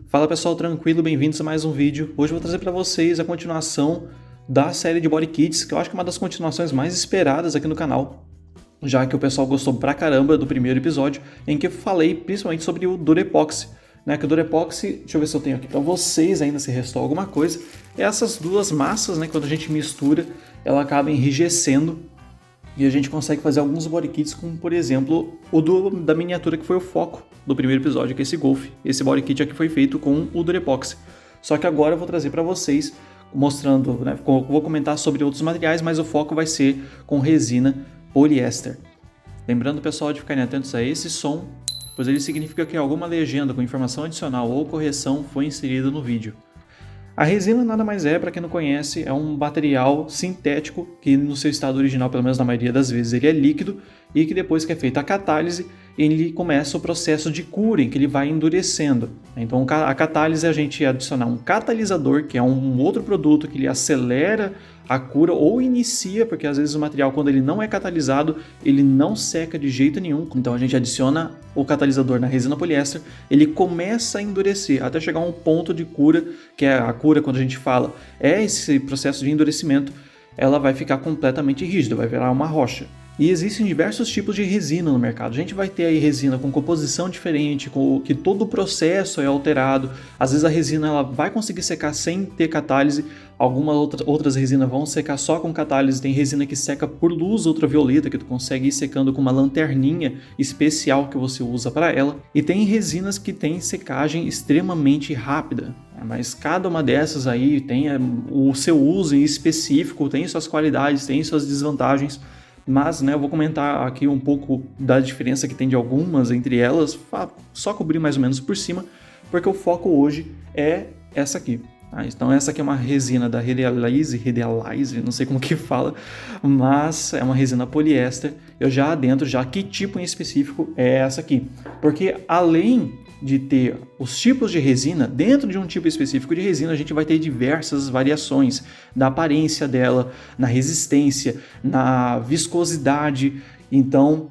Fala pessoal, tranquilo? Bem-vindos a mais um vídeo. Hoje eu vou trazer para vocês a continuação da série de Body Kits, que eu acho que é uma das continuações mais esperadas aqui no canal, já que o pessoal gostou pra caramba do primeiro episódio, em que eu falei principalmente sobre o Durepoxy, né? Que o Durepoxy, deixa eu ver se eu tenho aqui para vocês ainda se restou alguma coisa, essas duas massas, né, quando a gente mistura, ela acaba enrijecendo e a gente consegue fazer alguns body kits, como por exemplo o da miniatura que foi o foco do primeiro episódio, que é esse Golf. Esse body kit aqui foi feito com o Durepoxy. Só que agora eu vou trazer para vocês, mostrando, né, vou comentar sobre outros materiais, mas o foco vai ser com resina poliéster. Lembrando, pessoal, de ficarem atentos a esse som, pois ele significa que alguma legenda com informação adicional ou correção foi inserida no vídeo. A resina nada mais é, para quem não conhece, é um material sintético que no seu estado original, pelo menos na maioria das vezes, ele é líquido e que depois que é feita a catálise, ele começa o processo de cura, em que ele vai endurecendo. Então a catálise é a gente adicionar um catalisador, que é um outro produto que ele acelera a cura ou inicia, porque às vezes o material, quando ele não é catalisado, ele não seca de jeito nenhum. Então a gente adiciona o catalisador na resina poliéster, ele começa a endurecer até chegar a um ponto de cura, que é a cura, quando a gente fala, é esse processo de endurecimento, ela vai ficar completamente rígida, vai virar uma rocha. E existem diversos tipos de resina no mercado. A gente vai ter aí resina com composição diferente, que todo o processo é alterado. Às vezes a resina ela vai conseguir secar sem ter catálise. Algumas outras resinas vão secar só com catálise. Tem resina que seca por luz ultravioleta, que tu consegue ir secando com uma lanterninha especial que você usa para ela. E tem resinas que têm secagem extremamente rápida. Mas cada uma dessas aí tem o seu uso em específico, tem suas qualidades, tem suas desvantagens. Mas, né, eu vou comentar aqui um pouco da diferença que tem de algumas entre elas, só cobrir mais ou menos por cima, porque o foco hoje é essa aqui. Tá? Então essa aqui é uma resina da Radialize, não sei como que fala, mas é uma resina poliéster. Eu já adentro, que tipo em específico é essa aqui, porque além de ter os tipos de resina, dentro de um tipo específico de resina a gente vai ter diversas variações da aparência dela, na resistência, na viscosidade, então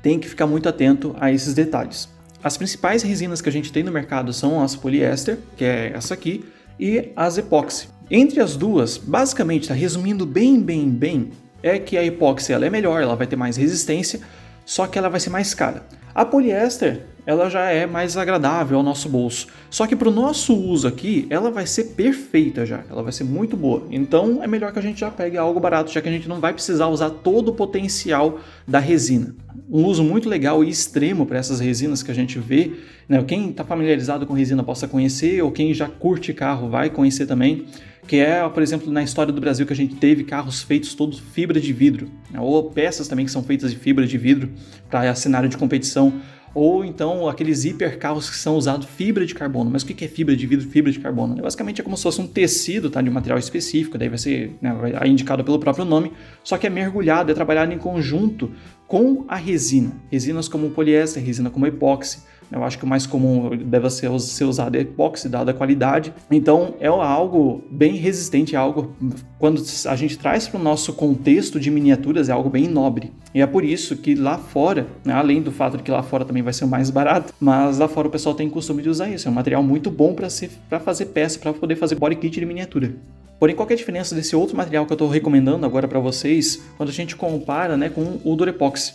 tem que ficar muito atento a esses detalhes. As principais resinas que a gente tem no mercado são as poliéster, que é essa aqui, e as epóxi. Entre as duas, basicamente, resumindo bem, é que a epóxi ela é melhor, ela vai ter mais resistência, só que ela vai ser mais cara. A poliéster, ela já é mais agradável ao nosso bolso. Só que para o nosso uso aqui, ela vai ser perfeita já, ela vai ser muito boa. Então é melhor que a gente já pegue algo barato, já que a gente não vai precisar usar todo o potencial da resina. Um uso muito legal e extremo para essas resinas que a gente vê, né? Quem está familiarizado com resina possa conhecer, ou quem já curte carro vai conhecer também, que é, por exemplo, na história do Brasil que a gente teve carros feitos todos fibra de vidro, né? Ou peças também que são feitas de fibra de vidro para cenário de competição, ou então aqueles hipercarros que são usados fibra de carbono. Mas o que é fibra de vidro, fibra de carbono? Basicamente é como se fosse um tecido, tá, de um material específico, daí vai ser, né, indicado pelo próprio nome, só que é mergulhado, é trabalhado em conjunto com a resina. Resinas como o poliéster, resina como epóxi. Eu acho que o mais comum deve ser usado é epóxi, dada a qualidade. Então é algo bem resistente, é algo, quando a gente traz para o nosso contexto de miniaturas, é algo bem nobre. E é por isso que lá fora, né, além do fato de que lá fora também vai ser mais barato, mas lá fora o pessoal tem costume de usar isso. É um material muito bom para fazer peça, para poder fazer body kit de miniatura. Porém, qual que é a diferença desse outro material que eu estou recomendando agora para vocês, quando a gente compara, né, com o Durepoxy?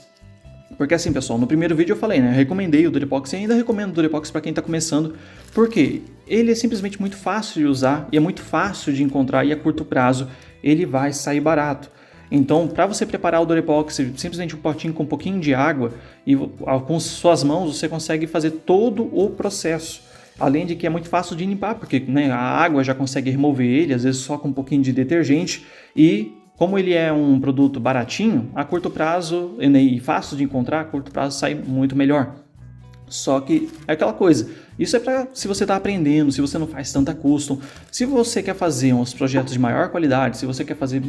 Porque assim, pessoal, no primeiro vídeo eu falei, né, eu recomendei o Durepoxy e ainda recomendo o Durepoxy para quem está começando, porque ele é simplesmente muito fácil de usar e é muito fácil de encontrar e a curto prazo ele vai sair barato. Então, para você preparar o Durepoxy, simplesmente um potinho com um pouquinho de água e com suas mãos você consegue fazer todo o processo. Além de que é muito fácil de limpar, porque, né, a água já consegue remover ele, às vezes só com um pouquinho de detergente. E como ele é um produto baratinho, a curto prazo, e fácil de encontrar, a curto prazo sai muito melhor. Só que é aquela coisa, isso é para se você está aprendendo, se você não faz tanta custom, se você quer fazer uns projetos de maior qualidade, se você quer fazer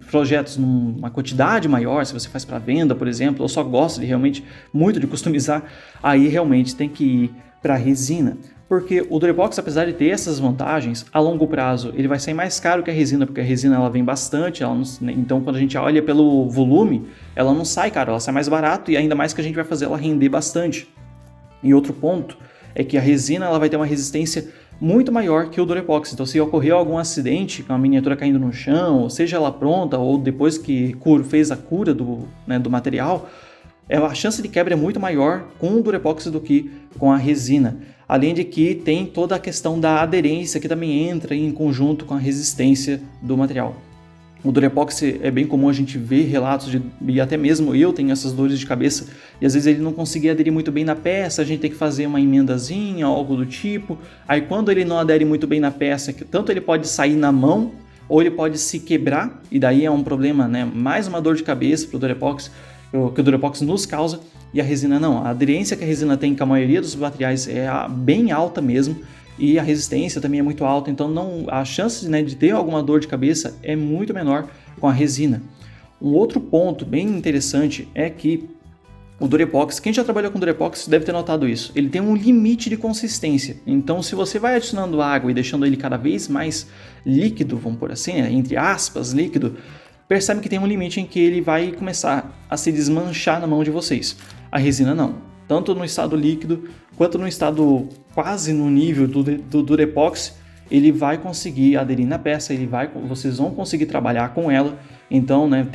projetos numa quantidade maior, se você faz para venda, por exemplo, ou só gosta de realmente muito de customizar, aí realmente tem que ir para resina. Porque o Durepoxy, apesar de ter essas vantagens, a longo prazo ele vai sair mais caro que a resina, porque a resina ela vem bastante, então quando a gente olha pelo volume, ela não sai caro, ela sai mais barato e ainda mais que a gente vai fazer ela render bastante. E outro ponto é que a resina ela vai ter uma resistência muito maior que o Durepoxy. Então, se ocorrer algum acidente com a miniatura caindo no chão, seja ela pronta ou depois que fez a cura do material, a chance de quebra é muito maior com o Durepoxy do que com a resina. Além de que tem toda a questão da aderência que também entra em conjunto com a resistência do material. O Durepoxy é bem comum a gente ver relatos e até mesmo eu tenho essas dores de cabeça, e às vezes ele não conseguia aderir muito bem na peça, a gente tem que fazer uma emendazinha, algo do tipo. Aí quando ele não adere muito bem na peça, tanto ele pode sair na mão, ou ele pode se quebrar, e daí é um problema, né? Mais uma dor de cabeça para o Durepoxy, que o Durepoxy nos causa, e a resina não. A aderência que a resina tem com a maioria dos materiais é bem alta mesmo, e a resistência também é muito alta, então a chance, né, de ter alguma dor de cabeça é muito menor com a resina. Um outro ponto bem interessante é que o Durepoxy, quem já trabalhou com Durepoxy deve ter notado isso, ele tem um limite de consistência. Então, se você vai adicionando água e deixando ele cada vez mais líquido, vamos por assim, né, entre aspas, líquido, percebe que tem um limite em que ele vai começar a se desmanchar na mão de vocês. A resina não. Tanto no estado líquido, quanto no estado quase no nível do Durepoxy, ele vai conseguir aderir na peça, vocês vão conseguir trabalhar com ela. Então, né,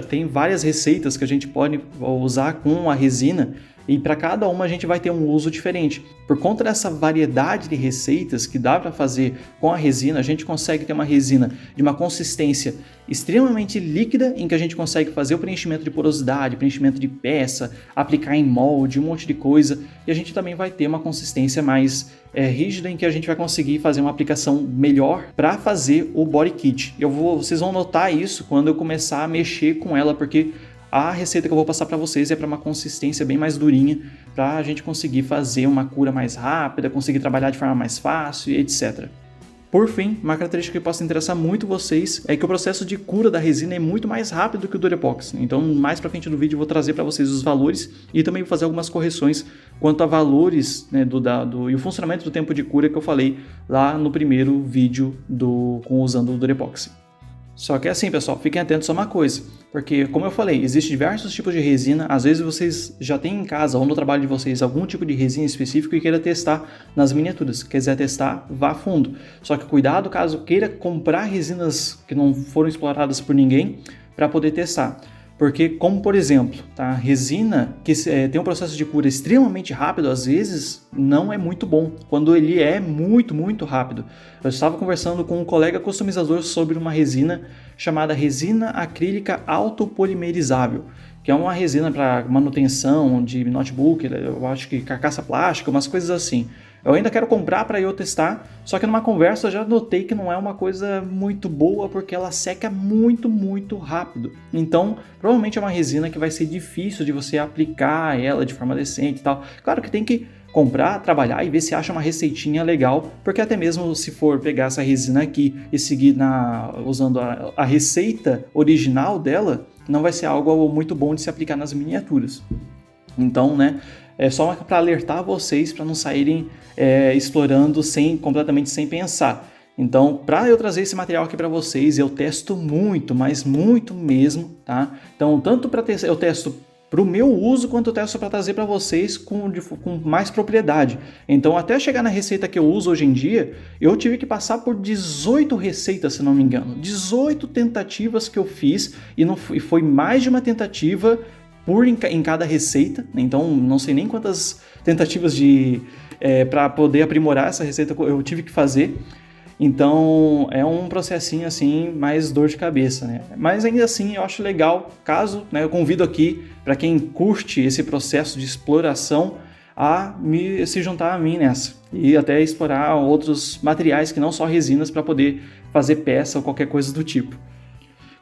tem várias receitas que a gente pode usar com a resina, e para cada uma a gente vai ter um uso diferente. Por conta dessa variedade de receitas que dá para fazer com a resina, a gente consegue ter uma resina de uma consistência extremamente líquida, em que a gente consegue fazer o preenchimento de porosidade, preenchimento de peça, aplicar em molde, um monte de coisa, e a gente também vai ter uma consistência mais rígida, em que a gente vai conseguir fazer uma aplicação melhor para fazer o body kit. Vocês vão notar isso quando eu começar a mexer com ela, porque a receita que eu vou passar para vocês é para uma consistência bem mais durinha, para a gente conseguir fazer uma cura mais rápida, conseguir trabalhar de forma mais fácil e etc. Por fim, uma característica que possa interessar muito vocês é que o processo de cura da resina é muito mais rápido que o Durepoxy. Então, mais para frente do vídeo eu vou trazer para vocês os valores e também vou fazer algumas correções quanto a valores, né, e o funcionamento do tempo de cura que eu falei lá no primeiro vídeo usando o Durepoxy. Só que assim, pessoal, fiquem atentos a uma coisa, porque, como eu falei, existem diversos tipos de resina. Às vezes vocês já têm em casa ou no trabalho de vocês algum tipo de resina específico e queira testar nas miniaturas. Se quiser testar, vá a fundo. Só que cuidado caso queira comprar resinas que não foram exploradas por ninguém para poder testar. Porque, como por exemplo, tá, resina que tem um processo de cura extremamente rápido, às vezes não é muito bom, quando ele é muito, muito rápido. Eu estava conversando com um colega customizador sobre uma resina chamada resina acrílica autopolimerizável, que é uma resina para manutenção de notebook, eu acho que carcaça plástica, umas coisas assim. Eu ainda quero comprar para eu testar, só que numa conversa eu já notei que não é uma coisa muito boa, porque ela seca muito, muito rápido. Então, provavelmente é uma resina que vai ser difícil de você aplicar ela de forma decente e tal. Claro que tem que comprar, trabalhar e ver se acha uma receitinha legal, porque até mesmo se for pegar essa resina aqui e seguir usando a receita original dela, não vai ser algo muito bom de se aplicar nas miniaturas. Então, né, é só para alertar vocês para não saírem explorando completamente sem pensar. Então, para eu trazer esse material aqui para vocês, eu testo muito, mas muito mesmo, tá? Então, tanto eu testo para o meu uso, quanto eu testo para trazer para vocês com mais propriedade. Então, até chegar na receita que eu uso hoje em dia, eu tive que passar por 18 receitas, se não me engano. 18 tentativas que eu fiz, e foi mais de uma tentativa em cada receita. Então, não sei nem quantas tentativas para poder aprimorar essa receita eu tive que fazer. Então, é um processinho assim, mais dor de cabeça, né? Mas ainda assim, eu acho legal, né, eu convido aqui para quem curte esse processo de exploração a se juntar a mim nessa e até explorar outros materiais que não só resinas para poder fazer peça ou qualquer coisa do tipo.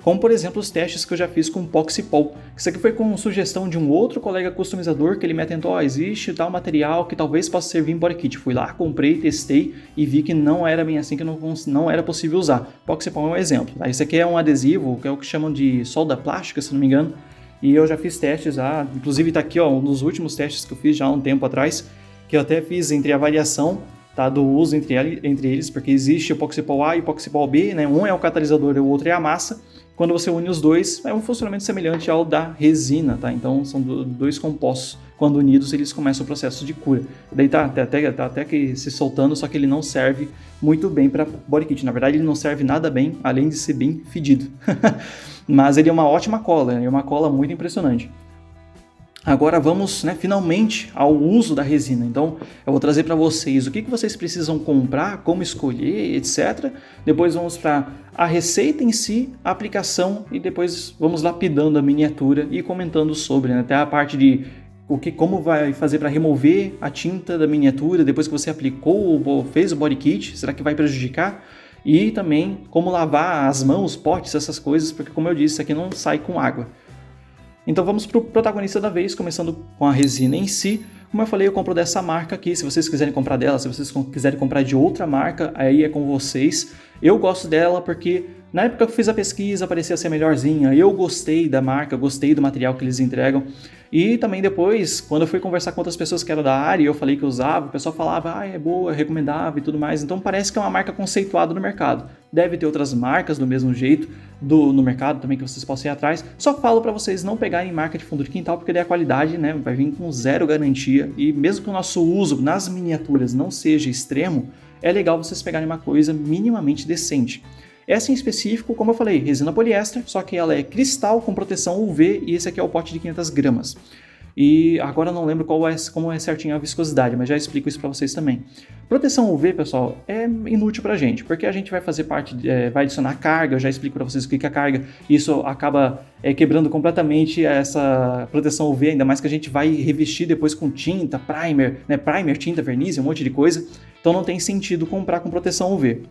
Como, por exemplo, os testes que eu já fiz com Poxipol. Isso aqui foi com sugestão de um outro colega customizador que ele me atentou, existe tal material que talvez possa servir em body kit. Fui lá, comprei, testei e vi que não era bem assim, que não era possível usar. Poxipol é um exemplo. Esse aqui é um adesivo, que é o que chamam de solda plástica, se não me engano. E eu já fiz testes, inclusive está aqui, um dos últimos testes que eu fiz já há um tempo atrás, que eu até fiz entre a variação, tá, do uso entre eles, porque existe o Poxipol A e o Poxipol B, né? Um é o catalisador e o outro é a massa. quando você une os dois, é um funcionamento semelhante ao da resina, tá? Então são dois compostos, quando unidos eles começam o processo de cura. Daí tá até que se soltando, só que ele não serve muito bem para body kit. Na verdade ele não serve nada bem, além de ser bem fedido. Mas ele é uma ótima cola, é uma cola muito impressionante. Agora vamos, finalmente ao uso da resina. Então eu vou trazer para vocês o que vocês precisam comprar, como escolher, etc. Depois vamos para a receita em si, a aplicação e depois vamos lapidando a miniatura e comentando sobre, até a parte de como vai fazer para remover a tinta da miniatura depois que você aplicou ou fez o body kit, será que vai prejudicar? E também como lavar as mãos, potes, essas coisas, porque como eu disse, isso aqui não sai com água. Então vamos para o protagonista da vez, começando com a resina em si. Como eu falei, eu compro dessa marca aqui, se vocês quiserem comprar dela, se vocês quiserem comprar de outra marca, aí é com vocês. Eu gosto dela porque na época que eu fiz a pesquisa parecia ser melhorzinha, eu gostei da marca, gostei do material que eles entregam. E também depois, quando eu fui conversar com outras pessoas que eram da área e eu falei que eu usava, o pessoal falava, é boa, é recomendável e tudo mais. Então parece que é uma marca conceituada no mercado. Deve ter outras marcas do mesmo jeito no mercado também que vocês possam ir atrás. Só falo para vocês não pegarem marca de fundo de quintal, porque daí a qualidade vai vir com zero garantia. E mesmo que o nosso uso nas miniaturas não seja extremo, é legal vocês pegarem uma coisa minimamente decente. Essa em específico, como eu falei, resina poliéster, só que ela é cristal com proteção UV e esse aqui é o pote de 500 gramas. E agora eu não lembro como é certinho a viscosidade, mas já explico isso para vocês também. Proteção UV, pessoal, é inútil para a gente, porque a gente vai fazer vai adicionar carga, eu já explico para vocês o que é carga, isso acaba quebrando completamente essa proteção UV, ainda mais que a gente vai revestir depois com tinta, primer, primer, tinta, verniz, um monte de coisa, então não tem sentido comprar com proteção UV.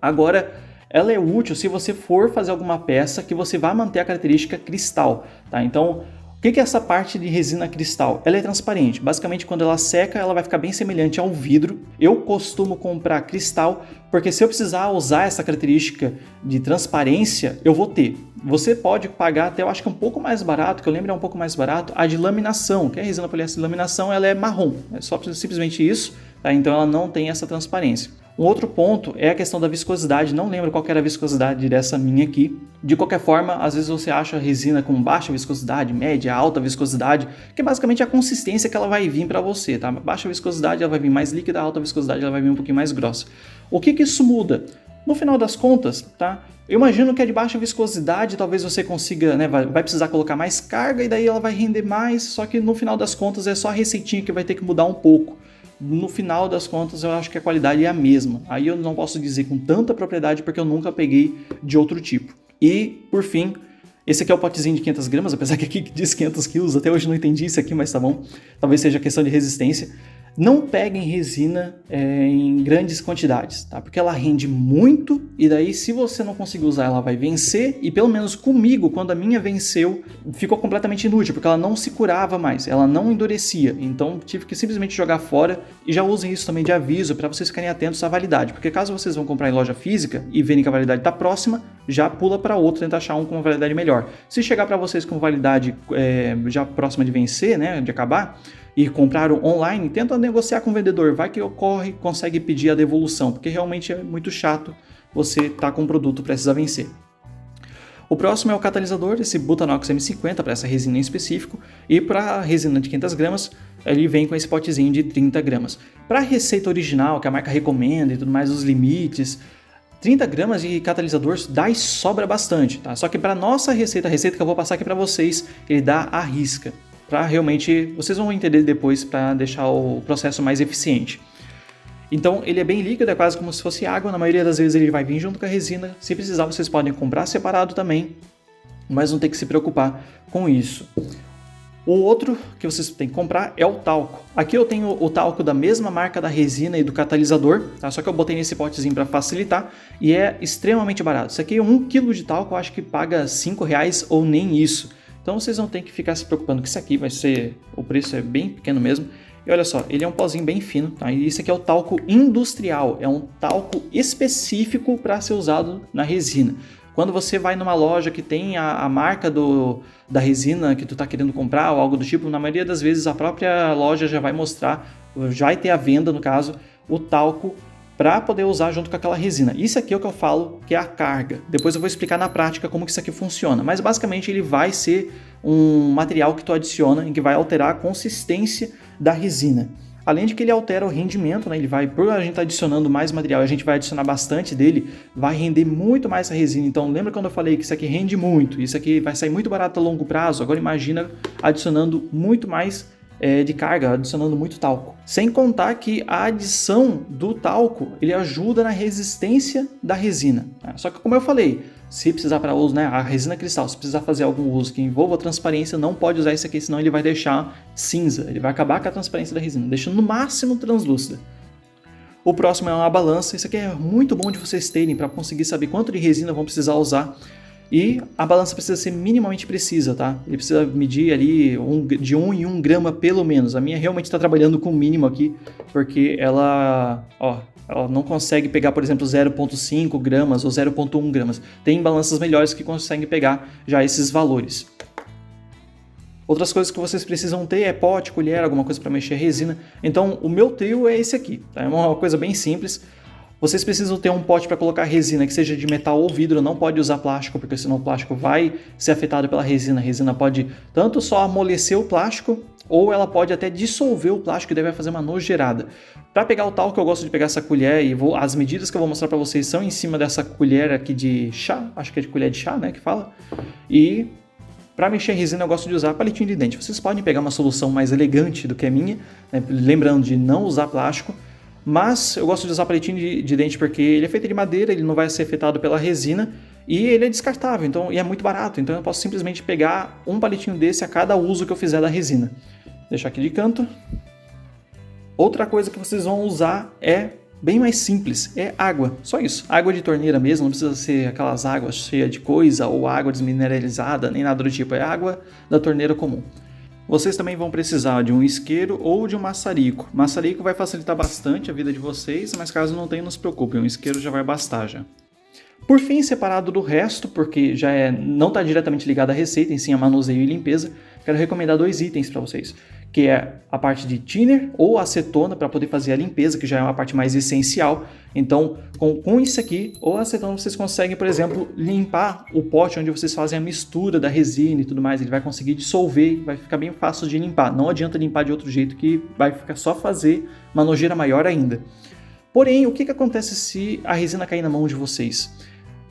Agora, ela é útil se você for fazer alguma peça que você vai manter a característica cristal, tá? Então, o que é essa parte de resina cristal? Ela é transparente, basicamente quando ela seca ela vai ficar bem semelhante ao vidro. Eu costumo comprar cristal, porque se eu precisar usar essa característica de transparência, eu vou ter. Você pode pagar até, eu acho que um pouco mais barato, que eu lembro é um pouco mais barato, a de laminação, que é a resina poliéster de laminação, ela é marrom, é só simplesmente isso, tá? Então ela não tem essa transparência. Um outro ponto é a questão da viscosidade, não lembro qual que era a viscosidade dessa minha aqui. De qualquer forma, às vezes você acha resina com baixa viscosidade, média, alta viscosidade, que é basicamente a consistência que ela vai vir para você, tá? Baixa viscosidade ela vai vir mais líquida, alta viscosidade ela vai vir um pouquinho mais grossa. O que isso muda? No final das contas, tá? Eu imagino que a de baixa viscosidade talvez você consiga, vai precisar colocar mais carga e daí ela vai render mais, só que no final das contas é só a receitinha que vai ter que mudar um pouco. No final das contas eu acho que a qualidade é a mesma. Aí eu não posso dizer com tanta propriedade porque eu nunca peguei de outro tipo. E, por fim, esse aqui é o potezinho de 500 gramas, apesar que aqui diz 500 quilos, até hoje não entendi isso aqui, mas tá bom. Talvez seja questão de resistência. Não peguem resina em grandes quantidades, tá? Porque ela rende muito e daí se você não conseguir usar ela vai vencer e pelo menos comigo, quando a minha venceu, ficou completamente inútil, porque ela não se curava mais, ela não endurecia, então tive que simplesmente jogar fora e já usem isso também de aviso para vocês ficarem atentos à validade, porque caso vocês vão comprar em loja física e verem que a validade está próxima, já pula para outro, tenta achar um com uma validade melhor. Se chegar para vocês com validade já próxima de vencer, de acabar, e compraram online, tenta negociar com o vendedor, vai que consegue pedir a devolução, porque realmente é muito chato você estar com um produto prestes a vencer. O próximo é o catalisador, esse Butanox M50 para essa resina em específico, e para a resina de 500 gramas, ele vem com esse potezinho de 30 gramas. Para a receita original, que a marca recomenda e tudo mais, os limites, 30 gramas de catalisador dá e sobra bastante, tá? Só que para nossa receita, a receita que eu vou passar aqui para vocês, ele dá à risca. Para realmente, vocês vão entender depois para deixar o processo mais eficiente. Então ele é bem líquido, é quase como se fosse água, na maioria das vezes ele vai vir junto com a resina, se precisar vocês podem comprar separado também, mas não tem que se preocupar com isso. O outro que vocês têm que comprar é o talco. Aqui eu tenho o talco da mesma marca da resina e do catalisador, tá? Só que eu botei nesse potezinho para facilitar e é extremamente barato. Isso aqui é 1 kg de talco, eu acho que paga R$5 ou nem isso. Então vocês não tem que ficar se preocupando que isso aqui vai ser, o preço é bem pequeno mesmo. E olha só, ele é um pozinho bem fino, tá? E isso aqui é o talco industrial, é um talco específico para ser usado na resina. Quando você vai numa loja que tem a marca da resina que tu está querendo comprar ou algo do tipo, na maioria das vezes a própria loja já vai mostrar, já vai ter à venda no caso, o talco para poder usar junto com aquela resina. Isso aqui é o que eu falo que é a carga. Depois eu vou explicar na prática como que isso aqui funciona. Mas basicamente ele vai ser um material que tu adiciona em que vai alterar a consistência da resina. Além de que ele altera o rendimento, né? Ele vai, por a gente estar adicionando mais material, a gente vai adicionar bastante dele, vai render muito mais a resina. Então lembra quando eu falei que isso aqui rende muito, isso aqui vai sair muito barato a longo prazo? Agora imagina adicionando muito mais de carga, adicionando muito talco. Sem contar que a adição do talco, ele ajuda na resistência da resina. Só que como eu falei, se precisar para uso, né, a resina cristal, se precisar fazer algum uso que envolva transparência, não pode usar isso aqui, senão ele vai deixar cinza, ele vai acabar com a transparência da resina, deixando no máximo translúcida. O próximo é uma balança, isso aqui é muito bom de vocês terem para conseguir saber quanto de resina vão precisar usar. E a balança precisa ser minimamente precisa, tá? Ele precisa medir ali de 1 em 1 grama pelo menos. A minha realmente está trabalhando com o mínimo aqui, porque ela não consegue pegar, por exemplo, 0,5 gramas ou 0,1 gramas. Tem balanças melhores que conseguem pegar já esses valores. Outras coisas que vocês precisam ter é pote, colher, alguma coisa para mexer a resina. Então, o meu trio é esse aqui, tá? É uma coisa bem simples. Vocês precisam ter um pote para colocar resina que seja de metal ou vidro, não pode usar plástico, porque senão o plástico vai ser afetado pela resina. A resina pode tanto só amolecer o plástico, ou ela pode até dissolver o plástico e daí vai fazer uma nojeirada. Para pegar o talco, eu gosto de pegar essa colher e as medidas que eu vou mostrar para vocês são em cima dessa colher aqui de chá, acho que é de colher de chá, né, que fala. E para mexer a resina eu gosto de usar palitinho de dente. Vocês podem pegar uma solução mais elegante do que a minha, né, lembrando de não usar plástico. Mas eu gosto de usar palitinho de dente porque ele é feito de madeira, ele não vai ser afetado pela resina e ele é descartável, então, e é muito barato. Então eu posso simplesmente pegar um palitinho desse a cada uso que eu fizer da resina. Deixar aqui de canto. Outra coisa que vocês vão usar é bem mais simples, é água. Só isso, água de torneira mesmo, não precisa ser aquelas águas cheias de coisa ou água desmineralizada, nem nada do tipo, é água da torneira comum. Vocês também vão precisar de um isqueiro ou de um maçarico. Maçarico vai facilitar bastante a vida de vocês, mas caso não tenha, não se preocupem, um isqueiro já vai bastar já. Por fim, separado do resto, porque já não está diretamente ligado à receita, em sim a manuseio e limpeza, quero recomendar 2 itens para vocês, que é a parte de thinner ou acetona para poder fazer a limpeza, que já é uma parte mais essencial. Então, com isso aqui, ou acetona, vocês conseguem, por exemplo, limpar o pote onde vocês fazem a mistura da resina e tudo mais. Ele vai conseguir dissolver, vai ficar bem fácil de limpar. Não adianta limpar de outro jeito, que vai ficar só fazer uma nojeira maior ainda. Porém, o que acontece se a resina cair na mão de vocês?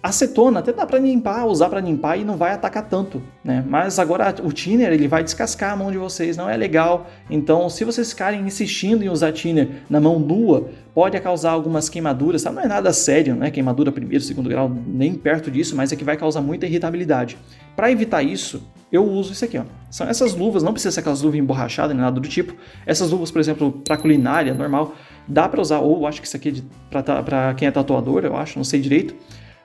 Acetona até dá para limpar, usar para limpar e não vai atacar tanto, né? Mas agora o thinner ele vai descascar a mão de vocês, não é legal. Então, se vocês ficarem insistindo em usar thinner na mão nua, pode causar algumas queimaduras, sabe? Não é nada sério, né? Queimadura primeiro, segundo grau, nem perto disso, mas é que vai causar muita irritabilidade. Para evitar isso, eu uso isso aqui, ó. São essas luvas, não precisa ser aquelas luvas emborrachadas nem nada do tipo. Essas luvas, por exemplo, para culinária normal, dá para usar, ou acho que isso aqui é para quem é tatuador, eu acho, não sei direito.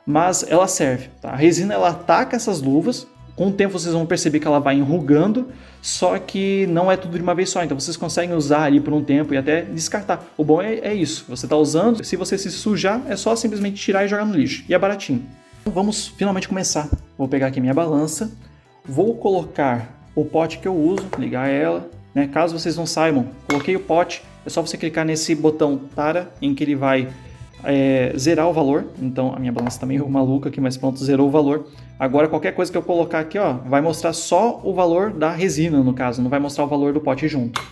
Mas ela serve, tá? A resina ela ataca essas luvas, com o tempo vocês vão perceber que ela vai enrugando, só que não é tudo de uma vez só, então vocês conseguem usar ali por um tempo e até descartar. O bom é isso, você está usando, se você se sujar, é só simplesmente tirar e jogar no lixo, e é baratinho. Então vamos finalmente começar. Vou pegar aqui minha balança, vou colocar o pote que eu uso, ligar ela, né? Caso vocês não saibam, coloquei o pote, é só você clicar nesse botão Tara, em que ele vai zerar o valor. Então a minha balança tá meio maluca aqui, mas pronto, zerou o valor. Agora qualquer coisa que eu colocar aqui, ó, vai mostrar só o valor da resina, no caso, não vai mostrar o valor do pote junto.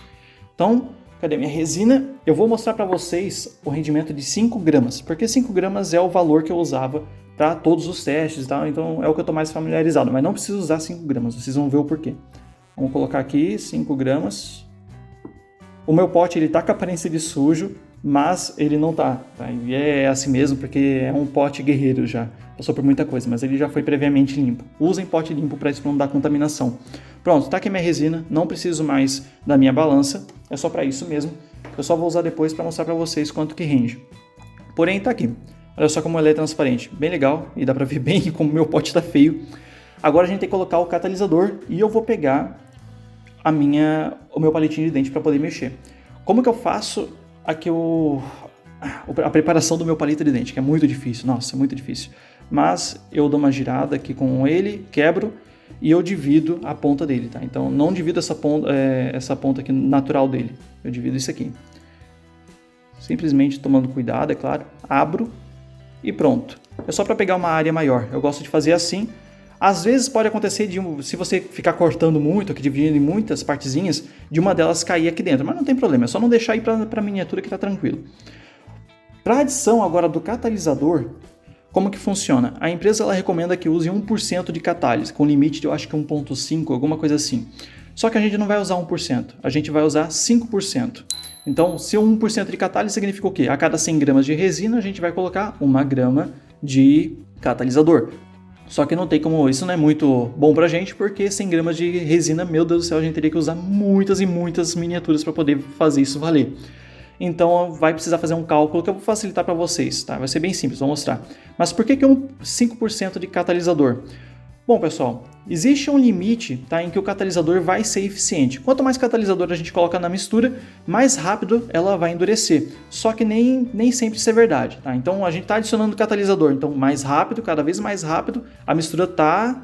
Então, cadê minha resina? Eu vou mostrar para vocês o rendimento de 5 gramas, porque 5 gramas é o valor que eu usava para todos os testes, tá? Então é o que eu tô mais familiarizado, mas não preciso usar 5 gramas, vocês vão ver o porquê. Vamos colocar aqui 5 gramas. O meu pote ele tá com a aparência de sujo, mas ele não tá? E é assim mesmo, porque é um pote guerreiro já, passou por muita coisa, mas ele já foi previamente limpo. Usem pote limpo para isso não dar contaminação. Pronto, tá aqui a minha resina, não preciso mais da minha balança, é só para isso mesmo. Eu só vou usar depois para mostrar para vocês quanto que rende. Porém, tá aqui. Olha só como ela é transparente, bem legal, e dá para ver bem como o meu pote tá feio. Agora a gente tem que colocar o catalisador e eu vou pegar o meu palitinho de dente para poder mexer. Como que eu faço aqui a preparação do meu palito de dente, que é muito difícil, nossa, é muito difícil. Mas eu dou uma girada aqui com ele, quebro e eu divido a ponta dele, tá? Então não divido essa ponta aqui natural dele, eu divido isso aqui. simplesmente tomando cuidado, é claro, abro e pronto. É só para pegar uma área maior, eu gosto de fazer assim. Às vezes pode acontecer se você ficar cortando muito, aqui dividindo em muitas partezinhas, de uma delas cair aqui dentro, mas não tem problema, é só não deixar ir para a miniatura que tá tranquilo. Para adição agora do catalisador, como que funciona? A empresa ela recomenda que use 1% de catálise, com limite de eu acho que 1,5, alguma coisa assim. Só que a gente não vai usar 1%, a gente vai usar 5%. Então, se 1% de catálise significa o quê? A cada 100 gramas de resina, a gente vai colocar 1 grama de catalisador. Só que não tem como, isso não é muito bom pra gente, porque 100 gramas de resina, meu Deus do céu, a gente teria que usar muitas e muitas miniaturas para poder fazer isso valer. Então vai precisar fazer um cálculo que eu vou facilitar para vocês, tá? Vai ser bem simples, vou mostrar. Mas por que 5% de catalisador? Bom, pessoal, existe um limite, tá, em que o catalisador vai ser eficiente. Quanto mais catalisador a gente coloca na mistura, mais rápido ela vai endurecer. Só que nem sempre isso é verdade, tá? Então a gente está adicionando catalisador, então mais rápido, cada vez mais rápido, a mistura está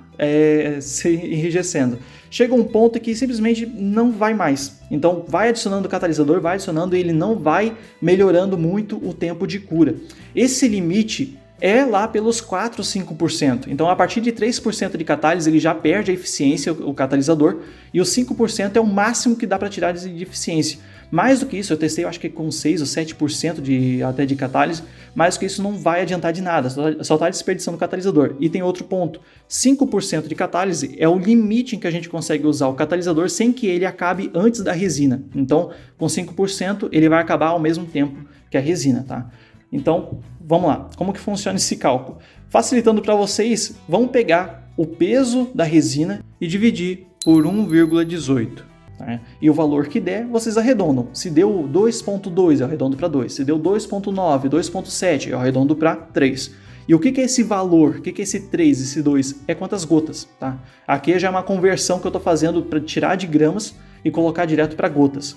se enrijecendo. Chega um ponto que simplesmente não vai mais. Então vai adicionando catalisador, vai adicionando e ele não vai melhorando muito o tempo de cura. Esse limite é lá pelos 4, 5%. Então, a partir de 3% de catálise, ele já perde a eficiência, o catalisador, e os 5% é o máximo que dá para tirar de eficiência. Mais do que isso, eu testei, eu acho que com 6 ou 7% até de catálise, mais do que isso não vai adiantar de nada, só está desperdiçando o catalisador. E tem outro ponto, 5% de catálise é o limite em que a gente consegue usar o catalisador sem que ele acabe antes da resina. Então, com 5%, ele vai acabar ao mesmo tempo que a resina, tá? Então, vamos lá. Como que funciona esse cálculo? Facilitando para vocês, vamos pegar o peso da resina e dividir por 1,18. Tá? E o valor que der, vocês arredondam. Se deu 2,2, eu arredondo para 2. Se deu 2,9, 2,7, eu arredondo para 3. E o que é esse valor? O que é esse 3, esse 2? É quantas gotas, tá? Aqui já é uma conversão que eu estou fazendo para tirar de gramas e colocar direto para gotas.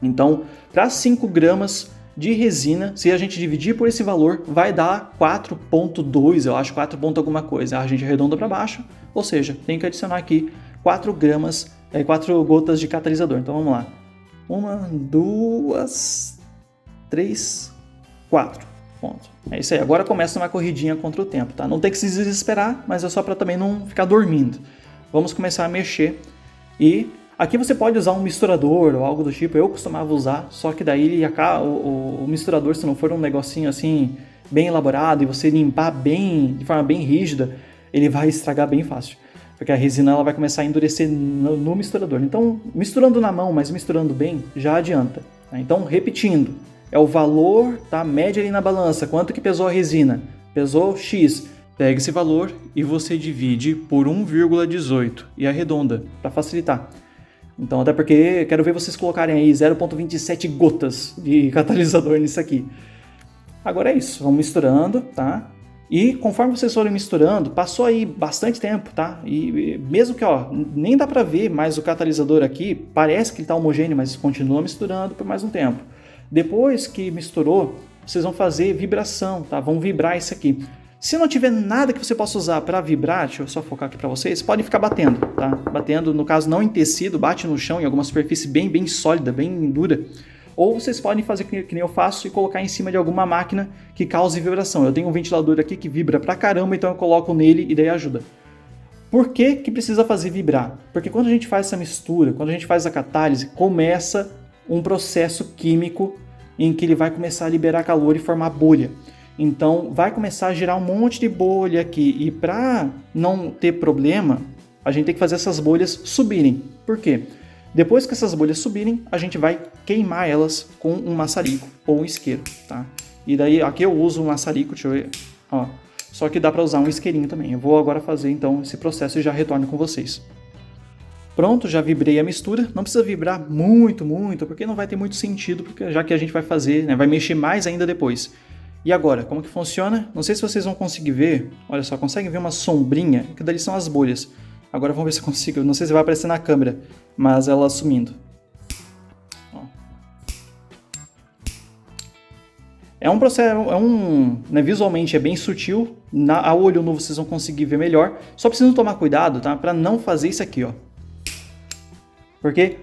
Então, para 5 gramas de resina, se a gente dividir por esse valor, vai dar 4,2, eu acho, 4 ponto alguma coisa. A gente arredonda para baixo, ou seja, tem que adicionar aqui 4 gotas de catalisador. Então vamos lá. 1, 2, 3, 4. Ponto. É isso aí. Agora começa uma corridinha contra o tempo, tá? Não tem que se desesperar, mas é só para também não ficar dormindo. Vamos começar a mexer e aqui você pode usar um misturador ou algo do tipo, eu costumava usar, só que daí o misturador, se não for um negocinho assim, bem elaborado, e você limpar bem, de forma bem rígida, ele vai estragar bem fácil, porque a resina ela vai começar a endurecer no misturador. Então, misturando na mão, mas misturando bem, já adianta. Tá? Então, repetindo, é o valor, tá? Média ali na balança, quanto que pesou a resina? Pesou X. Pega esse valor e você divide por 1,18 e arredonda, para facilitar. Então, até porque quero ver vocês colocarem aí 0,27 gotas de catalisador nisso aqui. Agora é isso, vamos misturando, tá? E conforme vocês forem misturando, passou aí bastante tempo, tá? E mesmo que, ó, nem dá pra ver mais o catalisador aqui, parece que ele tá homogêneo, mas continua misturando por mais um tempo. Depois que misturou, vocês vão fazer vibração, tá? Vão vibrar isso aqui. Se não tiver nada que você possa usar para vibrar, deixa eu só focar aqui para vocês, pode ficar batendo, tá? Batendo, no caso, não em tecido, bate no chão, em alguma superfície bem sólida, bem dura. Ou vocês podem fazer que nem eu faço e colocar em cima de alguma máquina que cause vibração. Eu tenho um ventilador aqui que vibra pra caramba, então eu coloco nele e daí ajuda. Por que que precisa fazer vibrar? Porque quando a gente faz essa mistura, quando a gente faz a catálise, começa um processo químico em que ele vai começar a liberar calor e formar bolha. Então, vai começar a gerar um monte de bolha aqui. E para não ter problema, a gente tem que fazer essas bolhas subirem. Por quê? Depois que essas bolhas subirem, a gente vai queimar elas com um maçarico ou um isqueiro, tá? E daí, aqui eu uso um maçarico, deixa eu ver, ó. Só que dá para usar um isqueirinho também. Eu vou agora fazer, então, esse processo e já retorno com vocês. Pronto, já vibrei a mistura. Não precisa vibrar muito, porque não vai ter muito sentido, porque já que a gente vai fazer, né, vai mexer mais ainda depois. E agora, como que funciona? Não sei se vocês vão conseguir ver. Olha só, conseguem ver uma sombrinha? Que dali são as bolhas. Agora vamos ver se eu consigo. Não sei se vai aparecer na câmera, mas ela sumindo. Ó. É um processo, né, visualmente é bem sutil. A olho nu vocês vão conseguir ver melhor. Só precisam tomar cuidado, tá? Para não fazer isso aqui, ó. Porque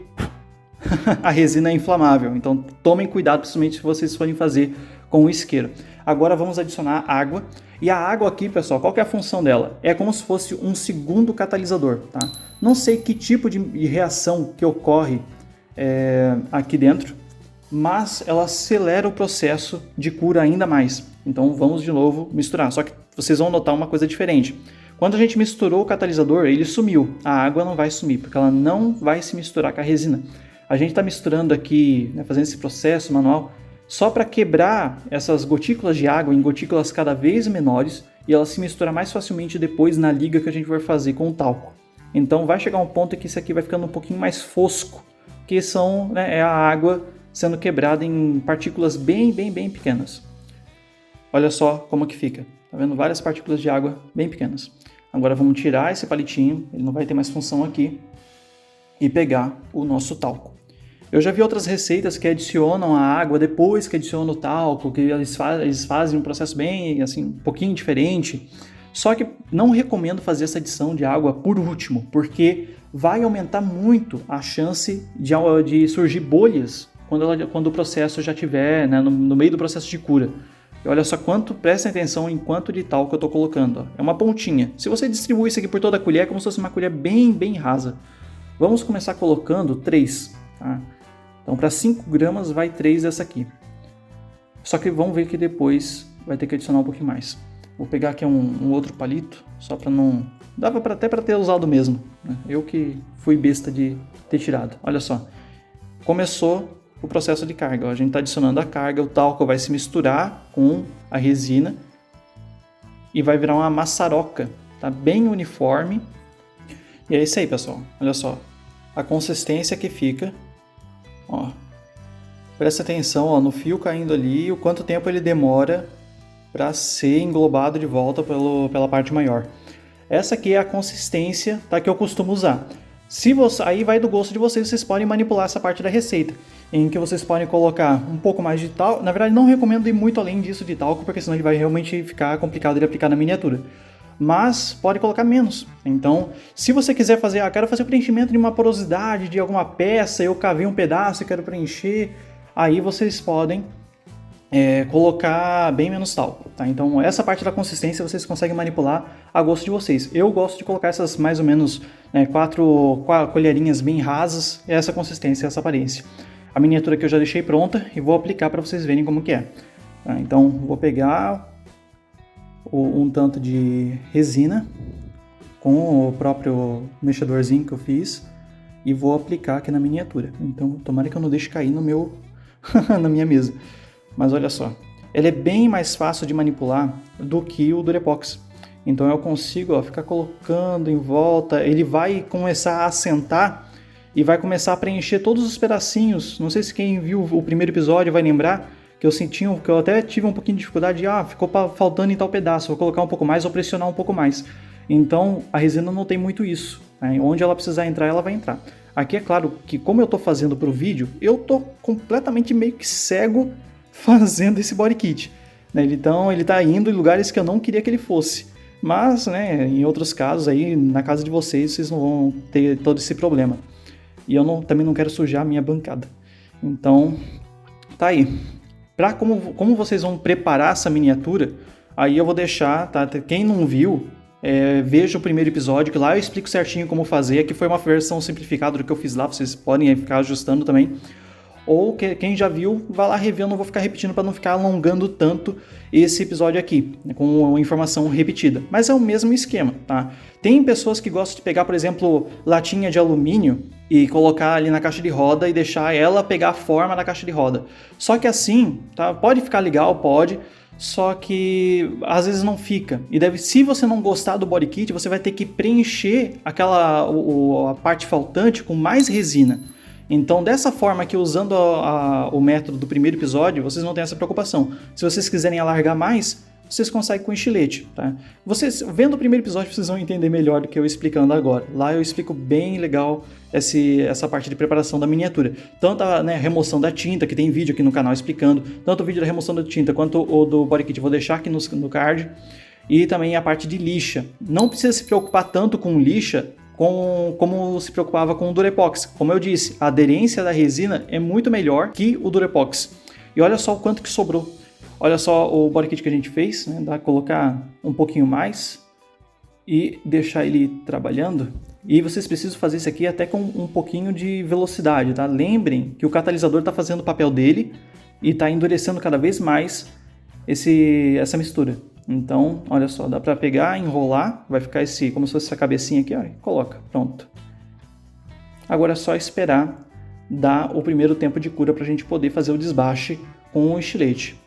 a resina é inflamável. Então tomem cuidado, principalmente se vocês forem fazer com o isqueiro. Agora vamos adicionar água. E a água aqui, pessoal, qual que é a função dela? É como se fosse um segundo catalisador, tá? Não sei que tipo de reação que ocorre aqui dentro, mas ela acelera o processo de cura ainda mais. Então vamos de novo misturar, só que vocês vão notar uma coisa diferente. Quando a gente misturou o catalisador, ele sumiu. A água não vai sumir, porque ela não vai se misturar com a resina. A gente está misturando aqui, né, fazendo esse processo manual, só para quebrar essas gotículas de água em gotículas cada vez menores e ela se mistura mais facilmente depois na liga que a gente vai fazer com o talco. Então vai chegar um ponto que isso aqui vai ficando um pouquinho mais fosco, que são, né, é a água sendo quebrada em partículas bem pequenas. Olha só como que fica. Tá vendo? Várias partículas de água bem pequenas. Agora vamos tirar esse palitinho, ele não vai ter mais função aqui, e pegar o nosso talco. Eu já vi outras receitas que adicionam a água depois que adicionam o talco, que eles fazem um processo bem, assim, um pouquinho diferente. Só que não recomendo fazer essa adição de água por último, porque vai aumentar muito a chance de surgir bolhas quando o processo já estiver, né, no meio do processo de cura. E olha só prestem atenção em quanto de talco eu estou colocando. Ó. É uma pontinha. Se você distribuir isso aqui por toda a colher, é como se fosse uma colher bem rasa. Vamos começar colocando 3. Tá? Então, para 5 gramas, vai 3 dessa aqui. Só que vamos ver que depois vai ter que adicionar um pouquinho mais. Vou pegar aqui um outro palito, só para não... Dava até para ter usado mesmo. Né? Eu que fui besta de ter tirado. Olha só. Começou o processo de carga. Ó. A gente está adicionando a carga, o talco vai se misturar com a resina e vai virar uma maçaroca. Tá bem uniforme. E é isso aí, pessoal. Olha só. A consistência que fica... Ó, presta atenção ó, no fio caindo ali, o quanto tempo ele demora para ser englobado de volta pela parte maior. Essa aqui é a consistência, tá, que eu costumo usar. Aí vai do gosto de vocês, vocês podem manipular essa parte da receita, em que vocês podem colocar um pouco mais de talco. Na verdade, não recomendo ir muito além disso de talco, porque senão ele vai realmente ficar complicado de aplicar na miniatura. Mas pode colocar menos. Então, se você quiser fazer, quero fazer o preenchimento de uma porosidade de alguma peça, eu cavei um pedaço e quero preencher, aí vocês podem colocar bem menos talco. Tá? Então, essa parte da consistência vocês conseguem manipular a gosto de vocês. Eu gosto de colocar essas mais ou menos 4 colherinhas bem rasas, essa consistência, essa aparência. A miniatura que eu já deixei pronta e vou aplicar para vocês verem como que é. Tá? Então, vou pegar um tanto de resina com o próprio mexedorzinho que eu fiz e vou aplicar aqui na miniatura. Então, tomara que eu não deixe cair no meu na minha mesa. Mas olha só, ele é bem mais fácil de manipular do que o Durepox. Então eu consigo ficar colocando em volta, ele vai começar a assentar e vai começar a preencher todos os pedacinhos. Não sei se quem viu o primeiro episódio vai lembrar, que eu até tive um pouquinho de dificuldade, ficou faltando em tal pedaço, vou colocar um pouco mais ou pressionar um pouco mais. Então a resina não tem muito isso, né? Onde ela precisar entrar, ela vai entrar. Aqui é claro que como eu estou fazendo para o vídeo, eu estou completamente meio que cego fazendo esse body kit. Né? Então ele está indo em lugares que eu não queria que ele fosse. Mas, né, em outros casos, aí, na casa de vocês não vão ter todo esse problema. E eu também não quero sujar a minha bancada. Então, tá aí. Como vocês vão preparar essa miniatura, aí eu vou deixar, tá? Quem não viu, veja o primeiro episódio, que lá eu explico certinho como fazer. Aqui foi uma versão simplificada do que eu fiz lá, vocês podem ficar ajustando também. Ou quem já viu, vai lá rever, eu não vou ficar repetindo para não ficar alongando tanto esse episódio aqui, né, com informação repetida. Mas é o mesmo esquema, tá? Tem pessoas que gostam de pegar, por exemplo, latinha de alumínio e colocar ali na caixa de roda e deixar ela pegar a forma da caixa de roda. Só que assim, tá? Pode ficar legal, pode, só que às vezes não fica. E se você não gostar do body kit, você vai ter que preencher a parte faltante com mais resina. Então, dessa forma aqui, usando o método do primeiro episódio, vocês não têm essa preocupação. Se vocês quiserem alargar mais, vocês conseguem com estilete, tá? Vocês, vendo o primeiro episódio, vocês vão entender melhor do que eu explicando agora. Lá eu explico bem legal essa parte de preparação da miniatura. Tanto a remoção da tinta, que tem vídeo aqui no canal explicando, tanto o vídeo da remoção da tinta quanto o do body kit, eu vou deixar aqui no card. E também a parte de lixa. Não precisa se preocupar tanto com lixa como se preocupava com o Durepox. Como eu disse, a aderência da resina é muito melhor que o Durepox. E olha só o quanto que sobrou. Olha só o body kit que a gente fez, né? Dá pra colocar um pouquinho mais e deixar ele trabalhando. E vocês precisam fazer isso aqui até com um pouquinho de velocidade, tá? Lembrem que o catalisador está fazendo o papel dele e está endurecendo cada vez mais essa mistura. Então, olha só, dá para pegar, enrolar, vai ficar como se fosse essa cabecinha aqui, ó, e coloca, pronto. Agora é só esperar dar o primeiro tempo de cura para a gente poder fazer o desbaste com o estilete.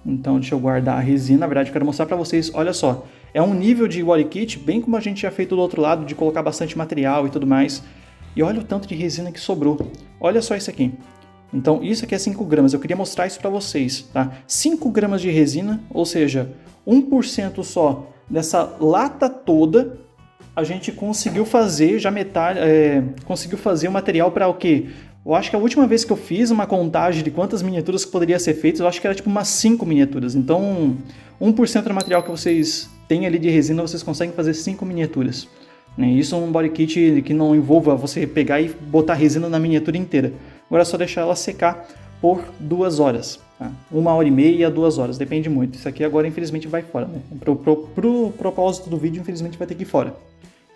Então, deixa eu guardar a resina. Na verdade, eu quero mostrar para vocês, olha só, é um nível de body kit bem como a gente já fez do outro lado, de colocar bastante material e tudo mais. E olha o tanto de resina que sobrou. Olha só isso aqui. Então, isso aqui é 5 gramas. Eu queria mostrar isso para vocês, tá? 5 gramas de resina, ou seja, 1% só dessa lata toda, a gente conseguiu fazer já metade, conseguiu fazer o material para o quê? Eu acho que a última vez que eu fiz uma contagem de quantas miniaturas que poderia ser feitas, eu acho que era tipo umas 5 miniaturas. Então, 1% do material que vocês têm ali de resina, vocês conseguem fazer 5 miniaturas. Isso é um body kit que não envolva você pegar e botar resina na miniatura inteira. Agora é só deixar ela secar por 2 horas. Tá? 1h30, 2 horas, depende muito. Isso aqui agora infelizmente vai fora. Né? Pro propósito do vídeo, infelizmente vai ter que ir fora.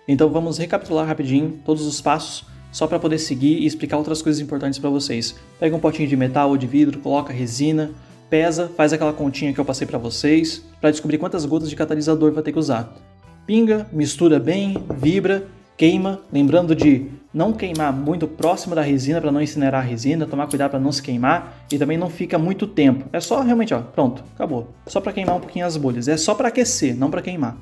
Então vamos recapitular rapidinho todos os passos, só para poder seguir e explicar outras coisas importantes para vocês. Pega um potinho de metal ou de vidro, coloca resina, pesa, faz aquela continha que eu passei para vocês, para descobrir quantas gotas de catalisador vai ter que usar. Pinga, mistura bem, vibra, queima, lembrando de não queimar muito próximo da resina para não incinerar a resina, tomar cuidado para não se queimar e também não fica muito tempo. É só realmente, ó, pronto, acabou. Só para queimar um pouquinho as bolhas, é só para aquecer, não para queimar.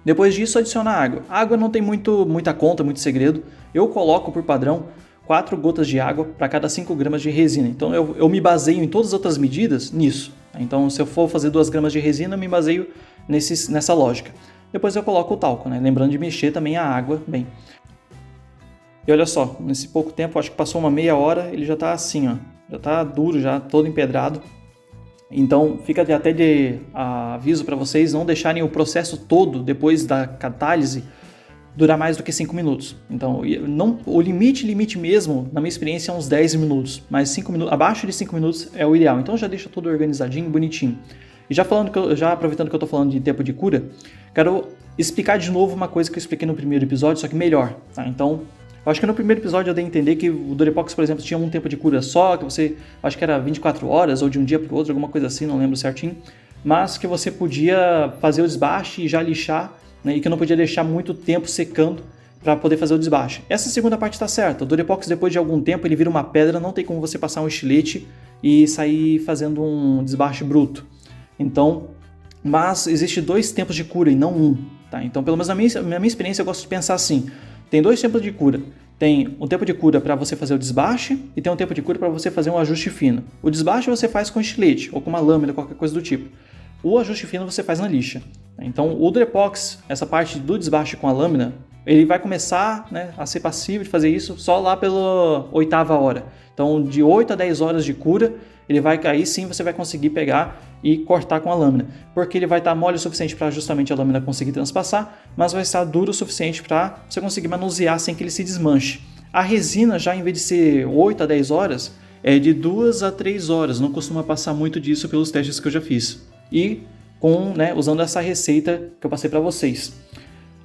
Depois disso, adiciona água. A água não tem muita conta, muito segredo. Eu coloco por padrão 4 gotas de água para cada 5 gramas de resina. Então eu me baseio em todas as outras medidas nisso. Então se eu for fazer 2 gramas de resina, eu me baseio nessa lógica. Depois eu coloco o talco, né? Lembrando de mexer também a água bem. E olha só, nesse pouco tempo, acho que passou uma meia hora, ele já está assim, ó. Já está duro, já todo empedrado. Então, fica até de aviso para vocês não deixarem o processo todo, depois da catálise, durar mais do que 5 minutos. Então, o limite mesmo, na minha experiência, é uns 10 minutos. Mas 5 minutos, abaixo de 5 minutos é o ideal. Então, já deixa tudo organizadinho, bonitinho. E já aproveitando que eu estou falando de tempo de cura, quero explicar de novo uma coisa que eu expliquei no primeiro episódio, só que melhor. Tá? Então, eu acho que no primeiro episódio eu dei a entender que o Durepox, por exemplo, tinha um tempo de cura só, que você, acho que era 24 horas ou de um dia para o outro, alguma coisa assim, não lembro certinho, mas que você podia fazer o desbaste e já lixar, né, e que não podia deixar muito tempo secando para poder fazer o desbaste. Essa segunda parte está certa. O Durepox, depois de algum tempo, ele vira uma pedra, não tem como você passar um estilete e sair fazendo um desbaste bruto. Então, mas existe 2 tempos de cura e não um. Tá? Então, pelo menos na minha experiência, eu gosto de pensar assim. Tem 2 tempos de cura. Tem um tempo de cura para você fazer o desbaste e tem um tempo de cura para você fazer um ajuste fino. O desbaste você faz com estilete ou com uma lâmina, qualquer coisa do tipo. O ajuste fino você faz na lixa. Então o Durepox, essa parte do desbaste com a lâmina, ele vai começar, né, a ser passível de fazer isso só lá pela 8ª hora. Então de 8 a 10 horas de cura, aí sim você vai conseguir pegar e cortar com a lâmina, porque ele vai estar mole o suficiente para justamente a lâmina conseguir transpassar, mas vai estar duro o suficiente para você conseguir manusear sem que ele se desmanche. A resina, já em vez de ser 8 a 10 horas, é de 2 a 3 horas, não costuma passar muito disso pelos testes que eu já fiz. E usando essa receita que eu passei para vocês.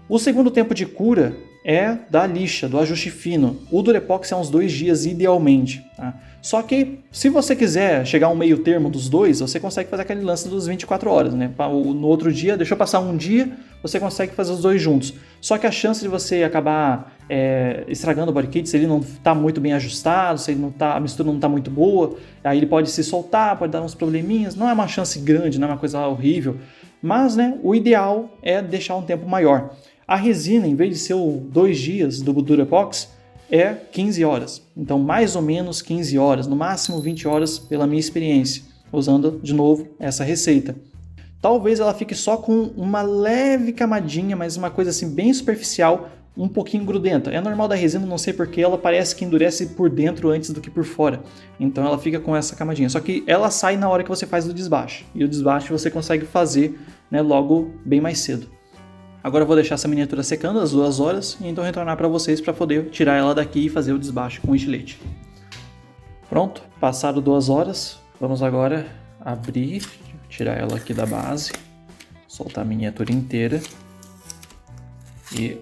O segundo tempo de cura é da lixa, do ajuste fino. O Durepox é uns 2 dias idealmente. Tá? Só que se você quiser chegar a um meio termo dos 2, você consegue fazer aquele lance dos 24 horas. Né? No outro dia, deixou passar um dia, você consegue fazer os 2 juntos. Só que a chance de você acabar estragando o body kit, se ele não está muito bem ajustado, se a mistura não está muito boa, aí ele pode se soltar, pode dar uns probleminhas. Não é uma chance grande, não é uma coisa horrível. Mas o ideal é deixar um tempo maior. A resina, em vez de ser 2 dias do Durepox, é 15 horas. Então, mais ou menos 15 horas, no máximo 20 horas, pela minha experiência, usando, de novo, essa receita. Talvez ela fique só com uma leve camadinha, mas uma coisa assim bem superficial, um pouquinho grudenta. É normal da resina, não sei porque ela parece que endurece por dentro antes do que por fora. Então ela fica com essa camadinha. Só que ela sai na hora que você faz o desbaste. E o desbaste você consegue fazer, logo bem mais cedo. Agora eu vou deixar essa miniatura secando as 2 horas e então retornar para vocês para poder tirar ela daqui e fazer o desbaste com o estilete. Pronto, passado 2 horas, vamos agora abrir, tirar ela aqui da base, soltar a miniatura inteira e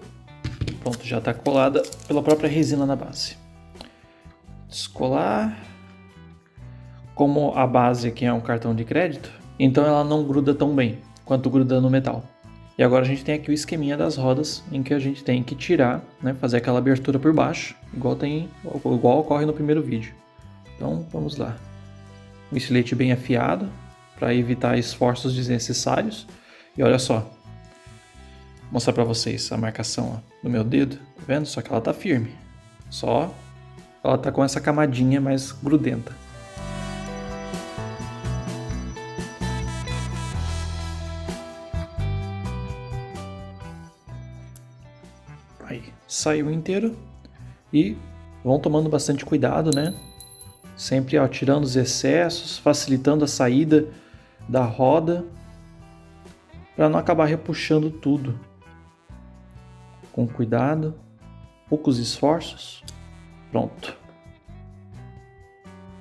pronto, já está colada pela própria resina na base. Descolar. Como a base aqui é um cartão de crédito, então ela não gruda tão bem quanto gruda no metal. E agora a gente tem aqui o esqueminha das rodas, em que a gente tem que tirar, né, fazer aquela abertura por baixo, igual ocorre no primeiro vídeo. Então vamos lá. Um estilete bem afiado, para evitar esforços desnecessários. E olha só, vou mostrar para vocês a marcação ó, no meu dedo, tá vendo? Só que ela tá firme, só ela tá com essa camadinha mais grudenta. Aí, saiu inteiro e vão tomando bastante cuidado, né? Sempre ó, tirando os excessos, facilitando a saída da roda para não acabar repuxando tudo. Com cuidado, poucos esforços, pronto.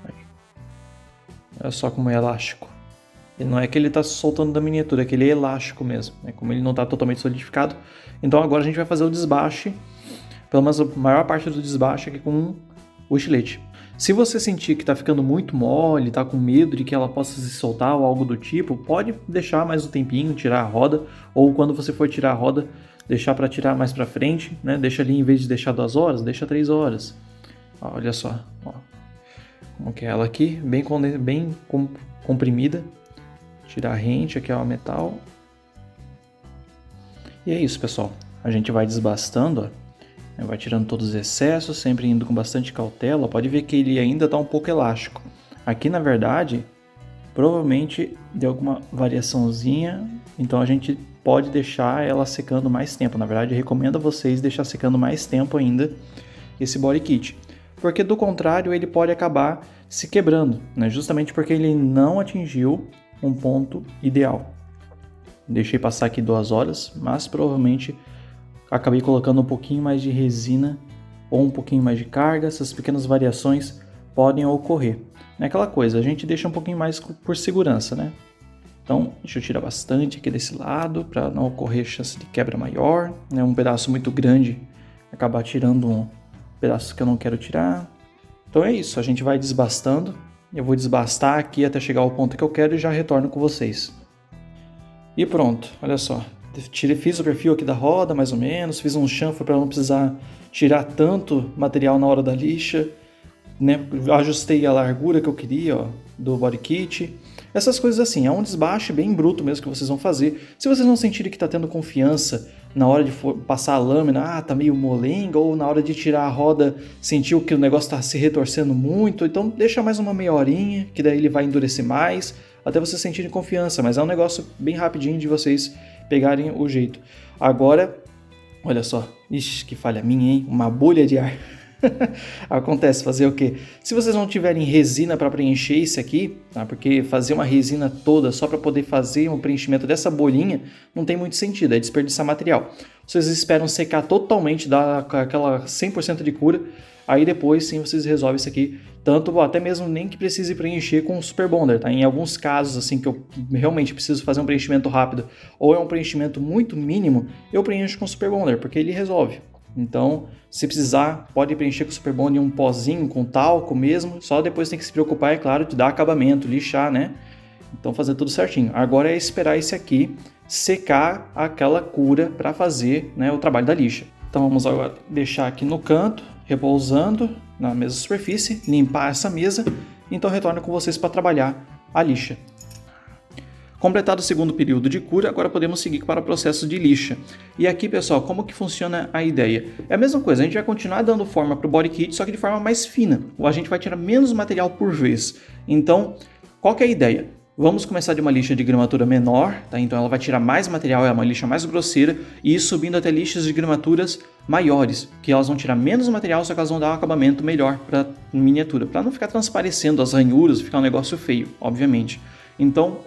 Aí. Olha só como é elástico. E não é que ele está soltando da miniatura, é que ele é elástico mesmo, né? Como ele não está totalmente solidificado. Então agora a gente vai fazer o desbaste, pelo menos a maior parte do desbaste aqui com o estilete. Se você sentir que está ficando muito mole, está com medo de que ela possa se soltar ou algo do tipo, pode deixar mais um tempinho, tirar a roda, ou quando você for tirar a roda, deixar para tirar mais para frente, né? Deixa ali, em vez de deixar 2 horas, deixa 3 horas. Ó, olha só, ó. Como que é ela aqui, bem comprimida. Tirar a rente, aqui é o metal. E é isso, pessoal. A gente vai desbastando, ó. Vai tirando todos os excessos, sempre indo com bastante cautela. Pode ver que ele ainda está um pouco elástico. Aqui, na verdade, provavelmente deu alguma variaçãozinha, então a gente pode deixar ela secando mais tempo. Na verdade, recomendo a vocês deixar secando mais tempo ainda esse body kit, porque do contrário ele pode acabar se quebrando, né? Justamente porque ele não atingiu um ponto ideal. Deixei passar aqui 2 horas, mas provavelmente acabei colocando um pouquinho mais de resina ou um pouquinho mais de carga. Essas pequenas variações podem ocorrer. É aquela coisa, a gente deixa um pouquinho mais por segurança, né? Então, deixa eu tirar bastante aqui desse lado para não ocorrer chance de quebra maior, né? Um pedaço muito grande acabar tirando um pedaço que eu não quero tirar. Então é isso, a gente vai desbastando. Eu vou desbastar aqui até chegar ao ponto que eu quero e já retorno com vocês. E pronto, olha só. Fiz o perfil aqui da roda, mais ou menos. Fiz um chanfre para não precisar tirar tanto material na hora da lixa, né? Ajustei a largura que eu queria, ó, do body kit. Essas coisas assim, é um desbaste bem bruto mesmo que vocês vão fazer. Se vocês não sentirem que está tendo confiança na hora de passar a lâmina, tá meio molenga, ou na hora de tirar a roda, sentiu que o negócio está se retorcendo muito, então deixa mais uma meia horinha, que daí ele vai endurecer mais, até vocês sentirem confiança, mas é um negócio bem rapidinho de vocês pegarem o jeito. Agora, olha só, ixi, que falha minha, hein? Uma bolha de ar. Acontece, fazer o quê? Se vocês não tiverem resina para preencher isso aqui, tá? Porque fazer uma resina toda só para poder fazer um preenchimento dessa bolinha não tem muito sentido, é desperdiçar material. Vocês esperam secar totalmente, dar aquela 100% de cura, aí depois sim vocês resolvem isso aqui, tanto até mesmo nem que precise preencher com o Super Bonder, tá? Em alguns casos assim que eu realmente preciso fazer um preenchimento rápido ou é um preenchimento muito mínimo, eu preencho com o Super Bonder, porque ele resolve. Então, se precisar, pode preencher com o Super Bond em um pozinho, com talco mesmo. Só depois tem que se preocupar, é claro, de dar acabamento, lixar, né? Então, fazer tudo certinho. Agora é esperar esse aqui secar aquela cura para fazer, né, o trabalho da lixa. Então, vamos agora deixar aqui no canto, repousando na mesma superfície, limpar essa mesa. Então, retorno com vocês para trabalhar a lixa. Completado o segundo período de cura, agora podemos seguir para o processo de lixa. E aqui, pessoal, como que funciona a ideia? É a mesma coisa, a gente vai continuar dando forma para o body kit, só que de forma mais fina. Ou a gente vai tirar menos material por vez. Então, qual que é a ideia? Vamos começar de uma lixa de gramatura menor, tá? Então ela vai tirar mais material, é uma lixa mais grosseira, e ir subindo até lixas de gramaturas maiores, que elas vão tirar menos material, só que elas vão dar um acabamento melhor para a miniatura, para não ficar transparecendo as ranhuras, ficar um negócio feio, obviamente. Então,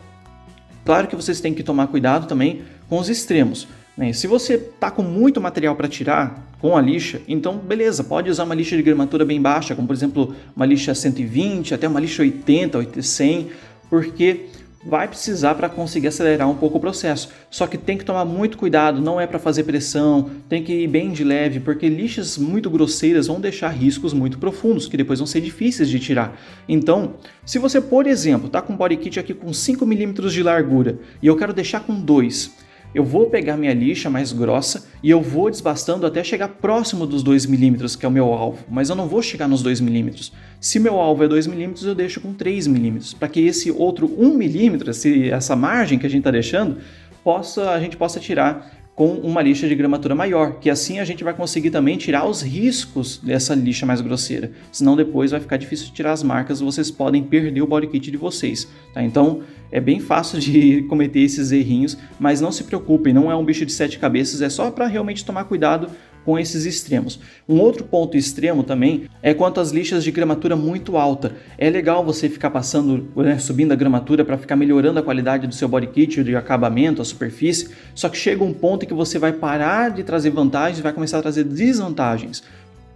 claro que vocês têm que tomar cuidado também com os extremos. né? Se você está com muito material para tirar com a lixa, então beleza, pode usar uma lixa de gramatura bem baixa, como por exemplo uma lixa 120, até uma lixa 80, 100, porque vai precisar para conseguir acelerar um pouco o processo. Só que tem que tomar muito cuidado, não é para fazer pressão, tem que ir bem de leve, porque lixas muito grosseiras vão deixar riscos muito profundos, que depois vão ser difíceis de tirar. Então, se você, por exemplo, está com um body kit aqui com 5 mm de largura e eu quero deixar com 2, eu vou pegar minha lixa mais grossa e eu vou desbastando até chegar próximo dos 2 mm, que é o meu alvo, mas eu não vou chegar nos 2 mm. Se meu alvo é 2 mm, eu deixo com 3 mm, para que esse outro 1 mm, essa margem que a gente está deixando, a gente possa tirar com uma lixa de gramatura maior, que assim a gente vai conseguir também tirar os riscos dessa lixa mais grosseira, senão depois vai ficar difícil de tirar as marcas, vocês podem perder o body kit de vocês, tá? Então é bem fácil de cometer esses errinhos, mas não se preocupem, não é um bicho de 7 cabeças, é só para realmente tomar cuidado com esses extremos. Um outro ponto extremo também é quanto às lixas de gramatura muito alta. É legal você ficar passando, né, subindo a gramatura para ficar melhorando a qualidade do seu body kit, de acabamento, a superfície, só que chega um ponto em que você vai parar de trazer vantagens e vai começar a trazer desvantagens.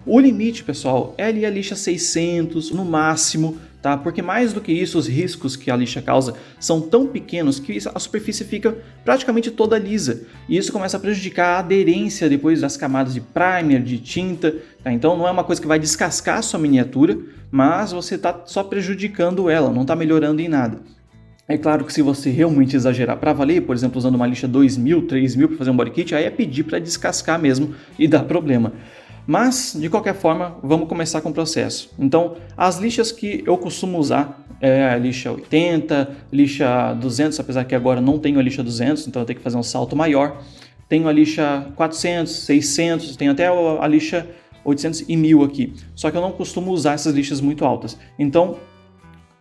O limite, pessoal, é ali a lixa 600 no máximo, tá? Porque mais do que isso, os riscos que a lixa causa são tão pequenos que a superfície fica praticamente toda lisa. E isso começa a prejudicar a aderência depois das camadas de primer, de tinta, tá? Então não é uma coisa que vai descascar a sua miniatura, mas você está só prejudicando ela, não está melhorando em nada. É claro que se você realmente exagerar para valer, por exemplo, usando uma lixa 2000, 3000 para fazer um body kit, aí é pedir para descascar mesmo e dar problema. Mas, de qualquer forma, vamos começar com o processo. Então, as lixas que eu costumo usar é a lixa 80, lixa 200, apesar que agora não tenho a lixa 200, então eu tenho que fazer um salto maior. Tenho a lixa 400, 600, tenho até a lixa 800 e 1000 aqui. Só que eu não costumo usar essas lixas muito altas. Então,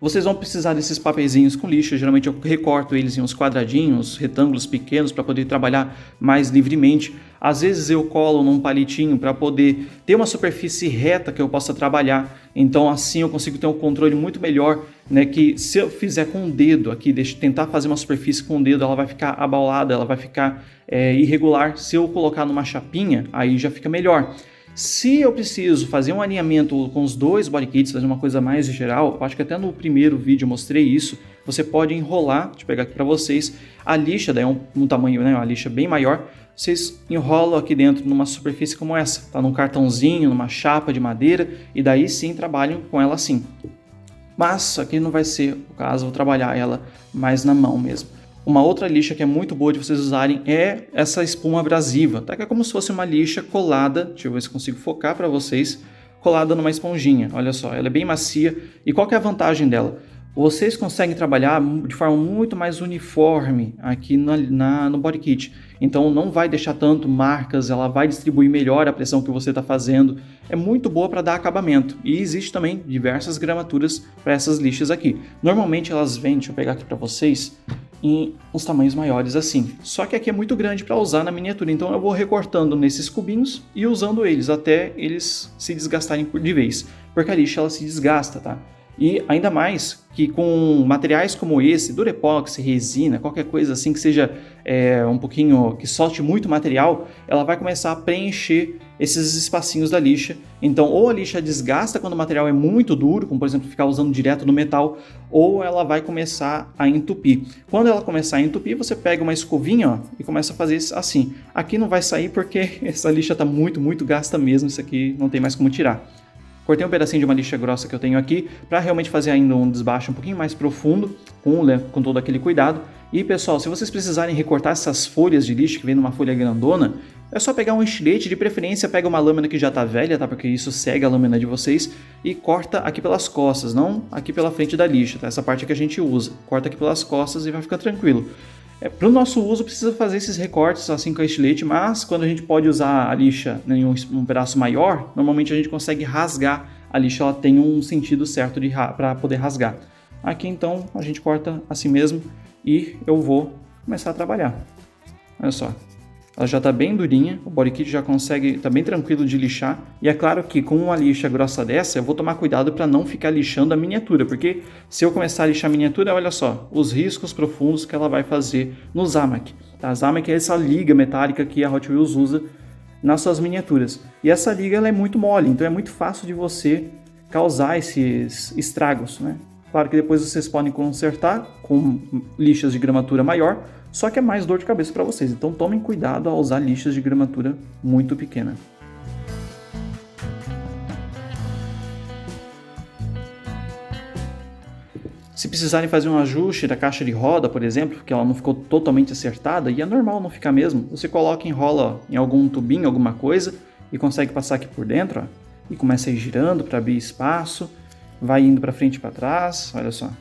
vocês vão precisar desses papeizinhos com lixa, geralmente eu recorto eles em uns quadradinhos, retângulos pequenos para poder trabalhar mais livremente. Às vezes eu colo num palitinho para poder ter uma superfície reta que eu possa trabalhar, então assim eu consigo ter um controle muito melhor, né? Que se eu fizer com o dedo aqui, tentar fazer uma superfície com o dedo, ela vai ficar abaulada, ela vai ficar irregular. Se eu colocar numa chapinha, aí já fica melhor. Se eu preciso fazer um alinhamento com os dois body kits, fazer uma coisa mais geral, eu acho que até no primeiro vídeo eu mostrei isso, você pode enrolar, deixa eu pegar aqui para vocês, a lixa, daí é um tamanho, né, uma lixa bem maior, vocês enrolam aqui dentro numa superfície como essa, tá, num cartãozinho, numa chapa de madeira, e daí sim trabalham com ela assim. Mas aqui não vai ser o caso, vou trabalhar ela mais na mão mesmo. Uma outra lixa que é muito boa de vocês usarem é essa espuma abrasiva, tá? Que é como se fosse uma lixa colada, deixa eu ver se consigo focar para vocês, colada numa esponjinha, olha só, ela é bem macia. E qual que é a vantagem dela? Vocês conseguem trabalhar de forma muito mais uniforme aqui no body kit, então não vai deixar tanto marcas, ela vai distribuir melhor a pressão que você está fazendo, é muito boa para dar acabamento. E existe também diversas gramaturas para essas lixas aqui, normalmente elas vêm, deixa eu pegar aqui para vocês, em uns tamanhos maiores assim, só que aqui é muito grande para usar na miniatura, então eu vou recortando nesses cubinhos e usando eles até eles se desgastarem de vez, porque a lixa ela se desgasta, tá? E ainda mais que com materiais como esse, durepoxi, resina, qualquer coisa assim que seja um pouquinho, que solte muito material, ela vai começar a preencher esses espacinhos da lixa. Então ou a lixa desgasta quando o material é muito duro, como por exemplo ficar usando direto no metal, ou ela vai começar a entupir. Quando ela começar a entupir, você pega uma escovinha, ó, e começa a fazer isso assim. Aqui não vai sair porque essa lixa está muito gasta mesmo, isso aqui não tem mais como tirar. Cortei um pedacinho de uma lixa grossa que eu tenho aqui para realmente fazer ainda um desbaste um pouquinho mais profundo, com todo aquele cuidado. E pessoal, se vocês precisarem recortar essas folhas de lixa que vem numa folha grandona, é só pegar um estilete, de preferência pega uma lâmina que já está velha, tá? Porque isso segue a lâmina de vocês, e corta aqui pelas costas, não aqui pela frente da lixa, tá? Essa parte que a gente usa. Corta aqui pelas costas e vai ficar tranquilo. Para o nosso uso precisa fazer esses recortes assim com a estilete, mas quando a gente pode usar a lixa em um pedaço maior, normalmente a gente consegue rasgar a lixa, ela tem um sentido certo para poder rasgar. Aqui então a gente corta assim mesmo e eu vou começar a trabalhar. Olha só, ela já está bem durinha, o body kit já consegue, está bem tranquilo de lixar. E é claro que com uma lixa grossa dessa, eu vou tomar cuidado para não ficar lixando a miniatura, porque se eu começar a lixar a miniatura, olha só, os riscos profundos que ela vai fazer no Zamac. Tá? A Zama é essa liga metálica que a Hot Wheels usa nas suas miniaturas. E essa liga ela é muito mole, então é muito fácil de você causar esses estragos, né? Claro que depois vocês podem consertar com lixas de gramatura maior, só que é mais dor de cabeça para vocês. Então tomem cuidado ao usar lixas de gramatura muito pequena. Se precisarem fazer um ajuste da caixa de roda, por exemplo, porque ela não ficou totalmente acertada, e é normal não ficar mesmo, você coloca e enrola em algum tubinho, alguma coisa, e consegue passar aqui por dentro, ó, e começa a ir girando para abrir espaço, vai indo para frente e para trás, olha só.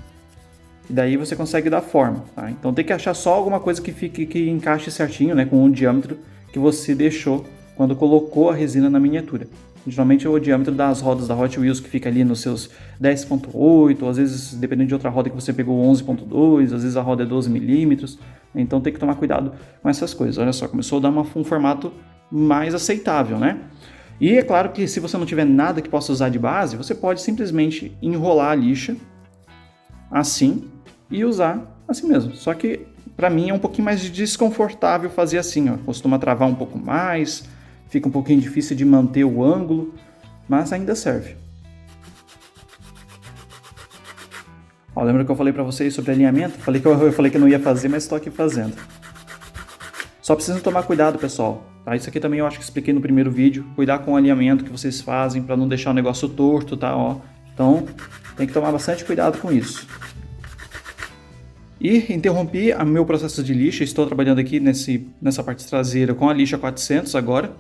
E daí você consegue dar forma, tá? Então tem que achar só alguma coisa que encaixe certinho, né, com o diâmetro que você deixou quando colocou a resina na miniatura. Geralmente é o diâmetro das rodas da Hot Wheels que fica ali nos seus 10.8, às vezes, dependendo de outra roda que você pegou, 11.2, às vezes a roda é 12 milímetros. Então tem que tomar cuidado com essas coisas. Olha só, começou a dar um formato mais aceitável, né? E é claro que se você não tiver nada que possa usar de base, você pode simplesmente enrolar a lixa assim e usar assim mesmo. Só que para mim é um pouquinho mais desconfortável fazer assim, ó. Costuma travar um pouco mais, fica um pouquinho difícil de manter o ângulo, mas ainda serve. Ó, lembra que eu falei para vocês sobre alinhamento? Eu falei que eu não ia fazer, mas estou aqui fazendo. Só precisam tomar cuidado, pessoal. Tá? Isso aqui também eu acho que expliquei no primeiro vídeo. Cuidar com o alinhamento que vocês fazem para não deixar o negócio torto, tá? Ó, então tem que tomar bastante cuidado com isso. E interrompi o meu processo de lixa. Estou trabalhando aqui nessa parte traseira com a lixa 400 agora,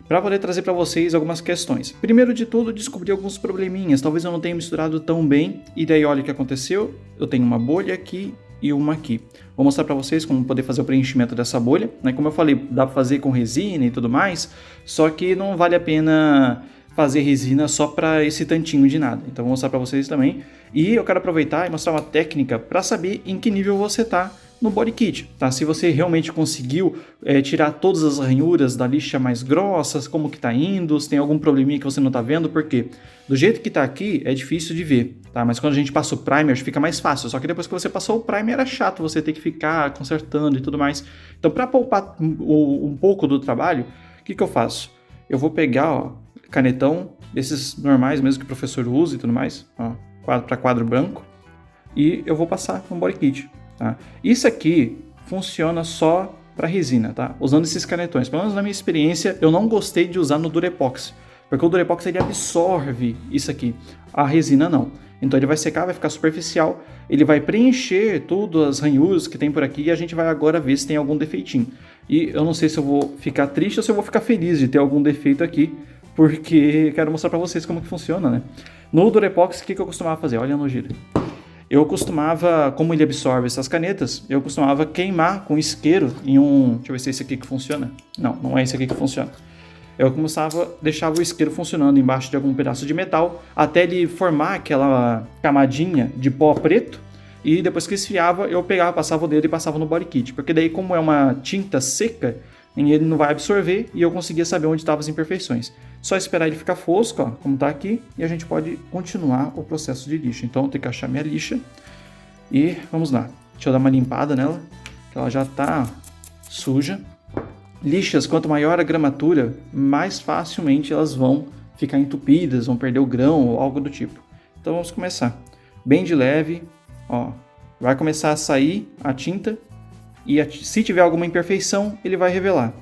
para poder trazer para vocês algumas questões. Primeiro de tudo, descobri alguns probleminhas. Talvez eu não tenha misturado tão bem. E daí olha o que aconteceu. Eu tenho uma bolha aqui e uma aqui. Vou mostrar para vocês como poder fazer o preenchimento dessa bolha, né? Como eu falei, dá para fazer com resina e tudo mais, só que não vale a pena fazer resina só para esse tantinho de nada. Então vou mostrar para vocês também. E eu quero aproveitar e mostrar uma técnica para saber em que nível você está no body kit, tá? Se você realmente conseguiu tirar todas as ranhuras da lixa mais grossas, como que tá indo, se tem algum probleminha que você não tá vendo, porque do jeito que tá aqui é difícil de ver, tá? Mas quando a gente passa o primer fica mais fácil, só que depois que você passou o primer era chato você ter que ficar consertando e tudo mais. Então para poupar um pouco do trabalho, o que eu faço? Eu vou pegar, ó, canetão, esses normais mesmo que o professor usa e tudo mais, ó, quadro para quadro branco, e eu vou passar no body kit. Tá? Isso aqui funciona só para resina, tá? Usando esses canetões. Pelo menos na minha experiência, eu não gostei de usar no Durepox, porque o Durepox ele absorve isso aqui, a resina não. Então ele vai secar, vai ficar superficial, ele vai preencher todas as ranhuras que tem por aqui e a gente vai agora ver se tem algum defeitinho. E eu não sei se eu vou ficar triste ou se eu vou ficar feliz de ter algum defeito aqui, porque quero mostrar para vocês como que funciona, né? No Durepox, o que eu costumava fazer? Olha no giro. Eu costumava, como ele absorve essas canetas, eu costumava queimar com isqueiro em um... Deixa eu ver se é esse aqui que funciona. Não, não é esse aqui que funciona. Eu deixava o isqueiro funcionando embaixo de algum pedaço de metal, até ele formar aquela camadinha de pó preto, e depois que esfriava, eu pegava, passava o dedo e passava no body kit, porque daí como é uma tinta seca, ele não vai absorver e eu conseguia saber onde estavam as imperfeições. Só esperar ele ficar fosco, ó, como está aqui, e a gente pode continuar o processo de lixa. Então eu tenho que achar minha lixa e vamos lá. Deixa eu dar uma limpada nela, que ela já está suja. Lixas, quanto maior a gramatura, mais facilmente elas vão ficar entupidas, vão perder o grão ou algo do tipo. Então vamos começar. Bem de leve, ó, vai começar a sair a tinta. E se tiver alguma imperfeição, ele vai revelar.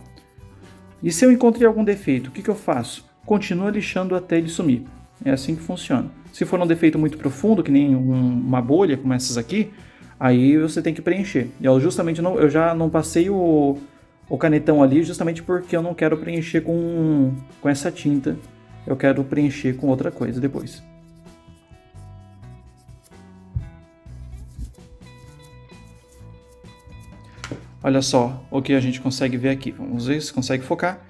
E se eu encontrei algum defeito, o que eu faço? Continua lixando até ele sumir. É assim que funciona. Se for um defeito muito profundo, que nem uma bolha, como essas aqui, aí você tem que preencher. Eu já não passei o canetão ali justamente porque eu não quero preencher com essa tinta. Eu quero preencher com outra coisa depois. Olha só o que a gente consegue ver aqui. Vamos ver se consegue focar.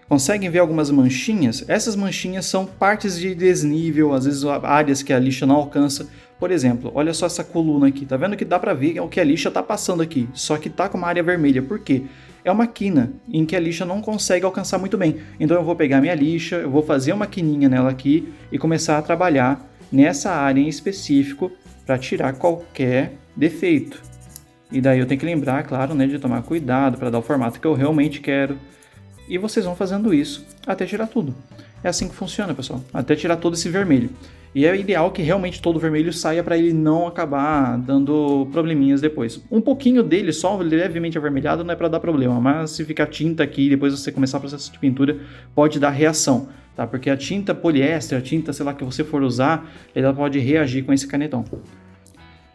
Conseguem ver algumas manchinhas? Essas manchinhas são partes de desnível, às vezes áreas que a lixa não alcança. Por exemplo, olha só essa coluna aqui. Tá vendo que dá para ver o que a lixa está passando aqui? Só que tá com uma área vermelha. Por quê? É uma quina em que a lixa não consegue alcançar muito bem. Então eu vou pegar minha lixa, eu vou fazer uma quininha nela aqui e começar a trabalhar nessa área em específico para tirar qualquer defeito. E daí eu tenho que lembrar, claro, né, de tomar cuidado para dar o formato que eu realmente quero. E vocês vão fazendo isso até tirar tudo. É assim que funciona, pessoal, até tirar todo esse vermelho. E é ideal que realmente todo o vermelho saia para ele não acabar dando probleminhas depois. Um pouquinho dele, só levemente avermelhado, não é para dar problema, mas se ficar tinta aqui e depois você começar o processo de pintura, pode dar reação, tá? Porque a tinta poliéster, a tinta, sei lá, que você for usar, ela pode reagir com esse canetão.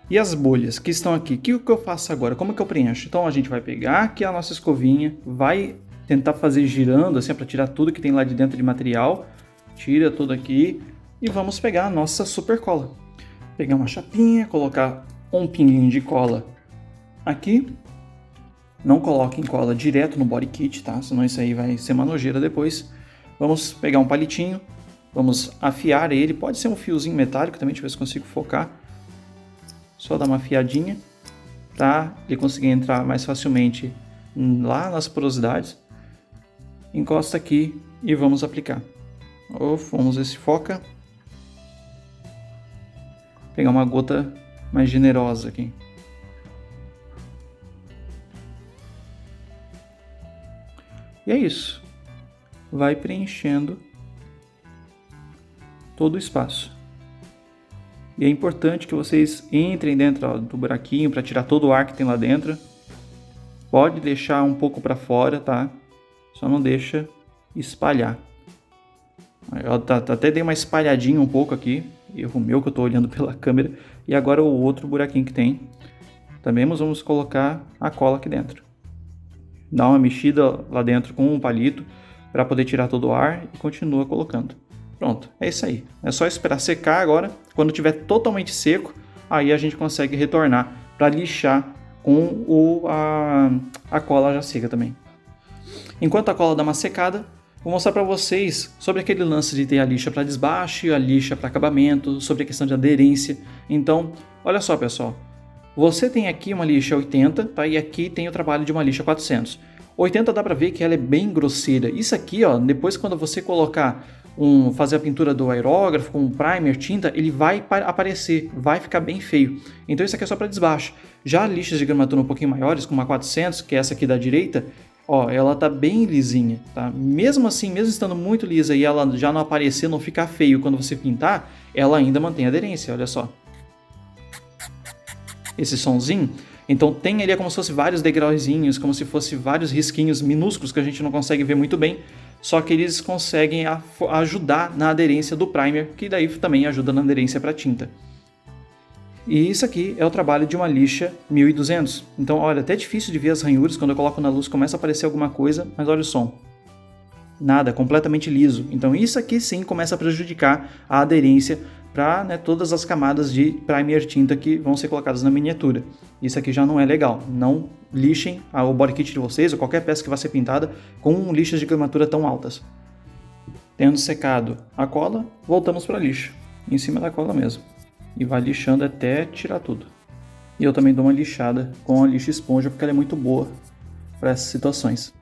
E as bolhas que estão aqui, o que eu faço agora? Como que eu preencho? Então a gente vai pegar aqui a nossa escovinha, vai tentar fazer girando assim para tirar tudo que tem lá de dentro de material, tira tudo aqui e vamos pegar a nossa super cola. Pegar uma chapinha, colocar um pinguinho de cola aqui. Não coloquem cola direto no body kit, tá? Senão isso aí vai ser uma nojeira depois. Vamos pegar um palitinho, vamos afiar ele, pode ser um fiozinho metálico também, deixa eu ver se consigo focar. Só dar uma afiadinha para ele conseguir entrar mais facilmente lá nas porosidades. Encosta aqui e vamos aplicar. Vamos ver se foca. Pegar uma gota mais generosa aqui. E é isso. Vai preenchendo todo o espaço. E é importante que vocês entrem dentro do buraquinho para tirar todo o ar que tem lá dentro. Pode deixar um pouco para fora, tá? Só não deixa espalhar. Eu até dei uma espalhadinha um pouco aqui. Erro meu que eu estou olhando pela câmera. E agora o outro buraquinho que tem. Também nós vamos colocar a cola aqui dentro. Dá uma mexida lá dentro com um palito para poder tirar todo o ar e continua colocando. Pronto, é isso aí. É só esperar secar agora. Quando tiver totalmente seco, aí a gente consegue retornar para lixar com a cola já seca também. Enquanto a cola dá uma secada, vou mostrar para vocês sobre aquele lance de ter a lixa para desbaste e a lixa para acabamento, sobre a questão de aderência. Então, olha só, pessoal. Você tem aqui uma lixa 80, tá? E aqui tem o trabalho de uma lixa 400. 80 dá para ver que ela é bem grosseira. Isso aqui, ó, depois quando você colocar fazer a pintura do aerógrafo com um primer, tinta, ele vai aparecer, vai ficar bem feio. Então isso aqui é só para desbaste. Já lixas de gramatura um pouquinho maiores, como a 400, que é essa aqui da direita, ó, ela tá bem lisinha, tá? Mesmo assim, mesmo estando muito lisa e ela já não aparecer, não ficar feio quando você pintar, ela ainda mantém aderência, olha só. Esse sonzinho. Então tem ali como se fosse vários degrauzinhos, como se fosse vários risquinhos minúsculos que a gente não consegue ver muito bem, só que eles conseguem ajudar na aderência do primer, que daí também ajuda na aderência para a tinta. E isso aqui é o trabalho de uma lixa 1200. Então, olha, até difícil de ver as ranhuras, quando eu coloco na luz começa a aparecer alguma coisa, mas olha o som. Nada, completamente liso. Então isso aqui sim começa a prejudicar a aderência para, né, todas as camadas de primer tinta que vão ser colocadas na miniatura. Isso aqui já não é legal. Não lixem o body kit de vocês ou qualquer peça que vai ser pintada com lixas de gramatura tão altas. Tendo secado a cola, voltamos para a lixa, em cima da cola mesmo. E vai lixando até tirar tudo. E eu também dou uma lixada com a lixa esponja porque ela é muito boa para essas situações.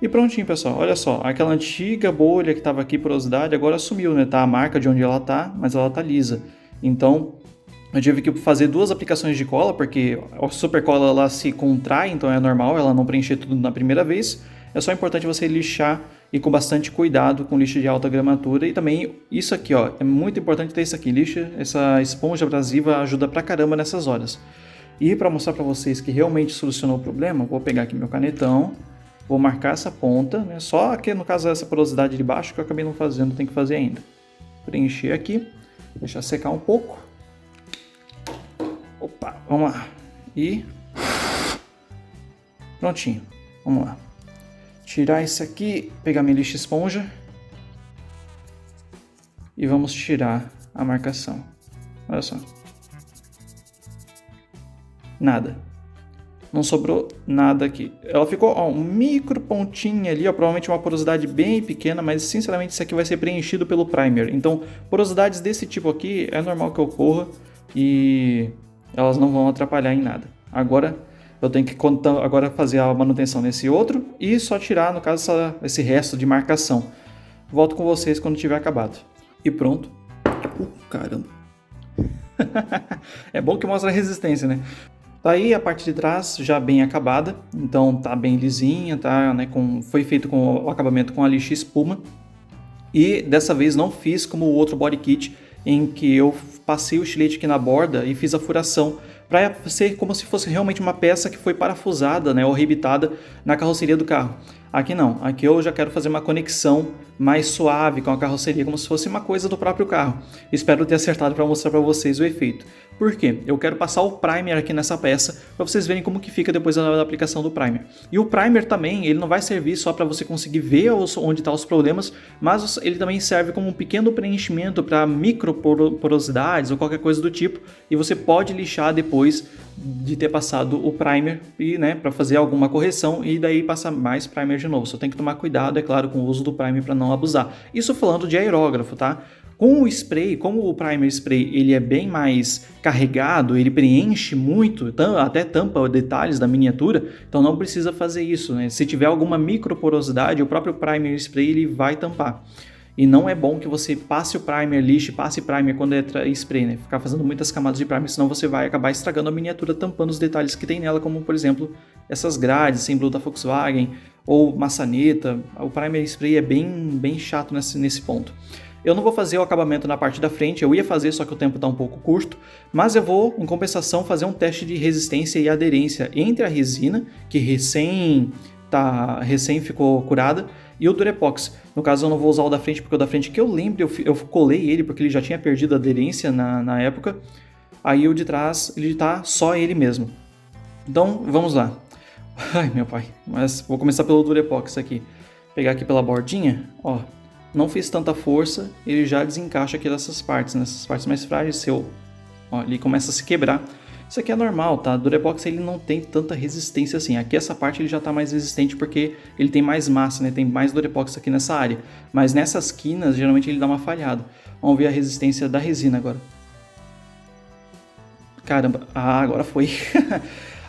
E prontinho, pessoal, olha só, aquela antiga bolha que estava aqui, porosidade, agora sumiu, né? Tá a marca de onde ela tá, mas ela tá lisa. Então, eu tive que fazer 2 aplicações de cola, porque a super cola ela se contrai, então é normal ela não preencher tudo na primeira vez. É só importante você lixar e com bastante cuidado com lixa de alta gramatura. E também isso aqui, ó, é muito importante ter isso aqui, lixa, essa esponja abrasiva ajuda pra caramba nessas horas. E para mostrar para vocês que realmente solucionou o problema, vou pegar aqui meu canetão. Vou marcar essa ponta, né? Só aqui no caso essa porosidade de baixo que eu acabei não fazendo, tem que fazer ainda. Preencher aqui, deixar secar um pouco. Opa, vamos lá. E prontinho, vamos lá. Tirar esse aqui, pegar minha lixa esponja e vamos tirar a marcação. Olha só. Nada. Não sobrou nada aqui. Ela ficou, ó, um micro pontinho ali, ó, provavelmente uma porosidade bem pequena, mas sinceramente isso aqui vai ser preenchido pelo primer. Então, porosidades desse tipo aqui é normal que ocorra e elas não vão atrapalhar em nada. Agora eu tenho que agora fazer a manutenção nesse outro e só tirar, no caso, esse resto de marcação. Volto com vocês quando tiver acabado. E pronto. Caramba. É bom que mostra a resistência, né? Tá aí a parte de trás já bem acabada, então tá bem lisinha, tá, né, foi feito com o acabamento com a lixa espuma. E dessa vez não fiz como o outro body kit, em que eu passei o estilete aqui na borda e fiz a furação, para ser como se fosse realmente uma peça que foi parafusada, né, ou rebitada na carroceria do carro. Aqui não, aqui eu já quero fazer uma conexão mais suave com a carroceria, como se fosse uma coisa do próprio carro. Espero ter acertado para mostrar para vocês o efeito. Por quê? Eu quero passar o primer aqui nessa peça para vocês verem como que fica depois da aplicação do primer. E o primer também, ele não vai servir só para você conseguir ver onde estão os problemas, mas ele também serve como um pequeno preenchimento para microporosidades ou qualquer coisa do tipo, e você pode lixar depois de ter passado o primer e, né, para fazer alguma correção e daí passar mais primer de novo. Só tem que tomar cuidado, é claro, com o uso do primer para não abusar. Isso falando de aerógrafo, tá? Com o spray, como o primer spray ele é bem mais carregado, ele preenche muito, até tampa detalhes da miniatura, então não precisa fazer isso, né? Se tiver alguma microporosidade, o próprio primer spray ele vai tampar. E não é bom que você passe o primer, lixe, passe primer quando é spray, né? Ficar fazendo muitas camadas de primer, senão você vai acabar estragando a miniatura, tampando os detalhes que tem nela, como por exemplo essas grades, símbolo da Volkswagen ou maçaneta. O primer spray é bem chato nesse ponto. Eu não vou fazer o acabamento na parte da frente, eu ia fazer, só que o tempo está um pouco curto, mas eu vou, em compensação, fazer um teste de resistência e aderência entre a resina, que recém ficou curada, e o Durepox. No caso, eu não vou usar o da frente, porque o da frente, que eu lembro, eu colei ele, porque ele já tinha perdido a aderência na época. Aí o de trás, ele tá só ele mesmo. Então, vamos lá. Ai, meu pai. Mas vou começar pelo Durepox aqui. Pegar aqui pela bordinha, ó. Não fiz tanta força, ele já desencaixa aqui nessas partes mais frágeis, ele começa a se quebrar. Isso aqui é normal, tá? O Durepox ele não tem tanta resistência assim. Aqui essa parte ele já está mais resistente porque ele tem mais massa, né? Tem mais Durepox aqui nessa área. Mas nessas quinas, geralmente ele dá uma falhada. Vamos ver a resistência da resina agora. Caramba, agora foi.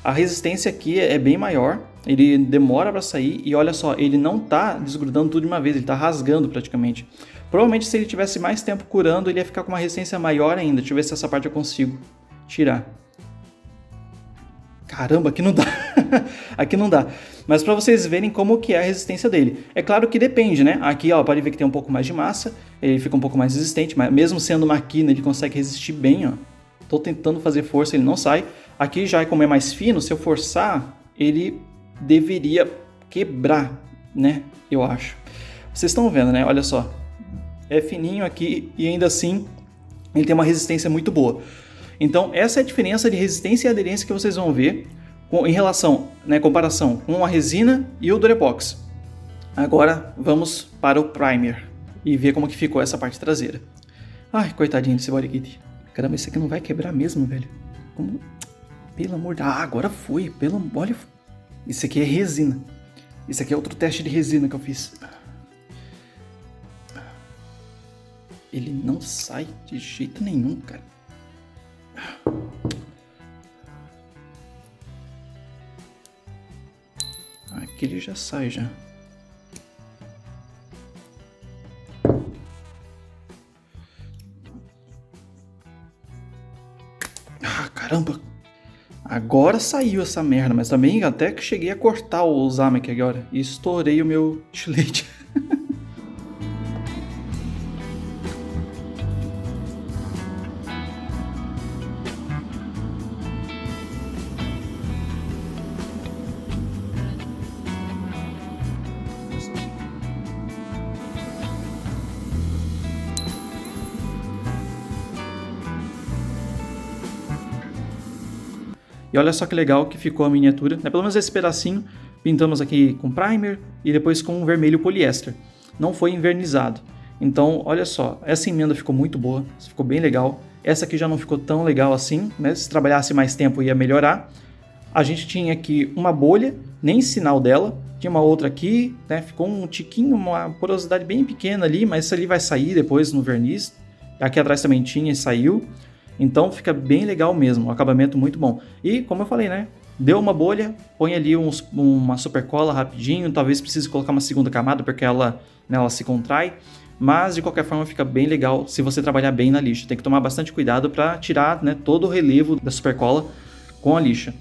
A resistência aqui é bem maior, ele demora para sair e olha só, ele não tá desgrudando tudo de uma vez, ele tá rasgando praticamente. Provavelmente se ele tivesse mais tempo curando, ele ia ficar com uma resistência maior ainda. Deixa eu ver se essa parte eu consigo tirar. Caramba, aqui não dá. Aqui não dá. Mas para vocês verem como que é a resistência dele. É claro que depende, né? Aqui, ó, pode ver que tem um pouco mais de massa, ele fica um pouco mais resistente, mas mesmo sendo uma quina, ele consegue resistir bem, ó. Tô tentando fazer força, ele não sai. Aqui já como é mais fino, se eu forçar, ele deveria quebrar, né? Eu acho. Vocês estão vendo, né? Olha só. É fininho aqui e ainda assim ele tem uma resistência muito boa. Então essa é a diferença de resistência e aderência que vocês vão ver em relação, né, comparação com a resina e o Durepox. Agora vamos para o primer e ver como que ficou essa parte traseira. Ai, coitadinho desse body kit. Caramba, esse aqui não vai quebrar mesmo, velho. Como? Pelo amor de Deus. Ah, agora foi. Olha. Isso aqui é resina. Isso aqui é outro teste de resina que eu fiz. Ele não sai de jeito nenhum, cara. Aqui ele já sai, já. Ah, caramba. Agora saiu essa merda, mas também até que cheguei a cortar o Zamek agora e estourei o meu estilete. E olha só que legal que ficou a miniatura, né? Pelo menos esse pedacinho, pintamos aqui com primer e depois com um vermelho poliéster. Não foi envernizado. Então, olha só, essa emenda ficou muito boa, ficou bem legal. Essa aqui já não ficou tão legal assim, né? Se trabalhasse mais tempo ia melhorar. A gente tinha aqui uma bolha, nem sinal dela. Tinha uma outra aqui, né? Ficou um tiquinho, uma porosidade bem pequena ali, mas isso ali vai sair depois no verniz. Aqui atrás também tinha e saiu. Então fica bem legal mesmo, um acabamento muito bom. E como eu falei, né? Deu uma bolha, põe ali uma super cola rapidinho, talvez precise colocar uma segunda camada porque ela se contrai. mas de qualquer forma fica bem legal se você trabalhar bem na lixa. Tem que tomar bastante cuidado para tirar, né, todo o relevo da supercola com a lixa.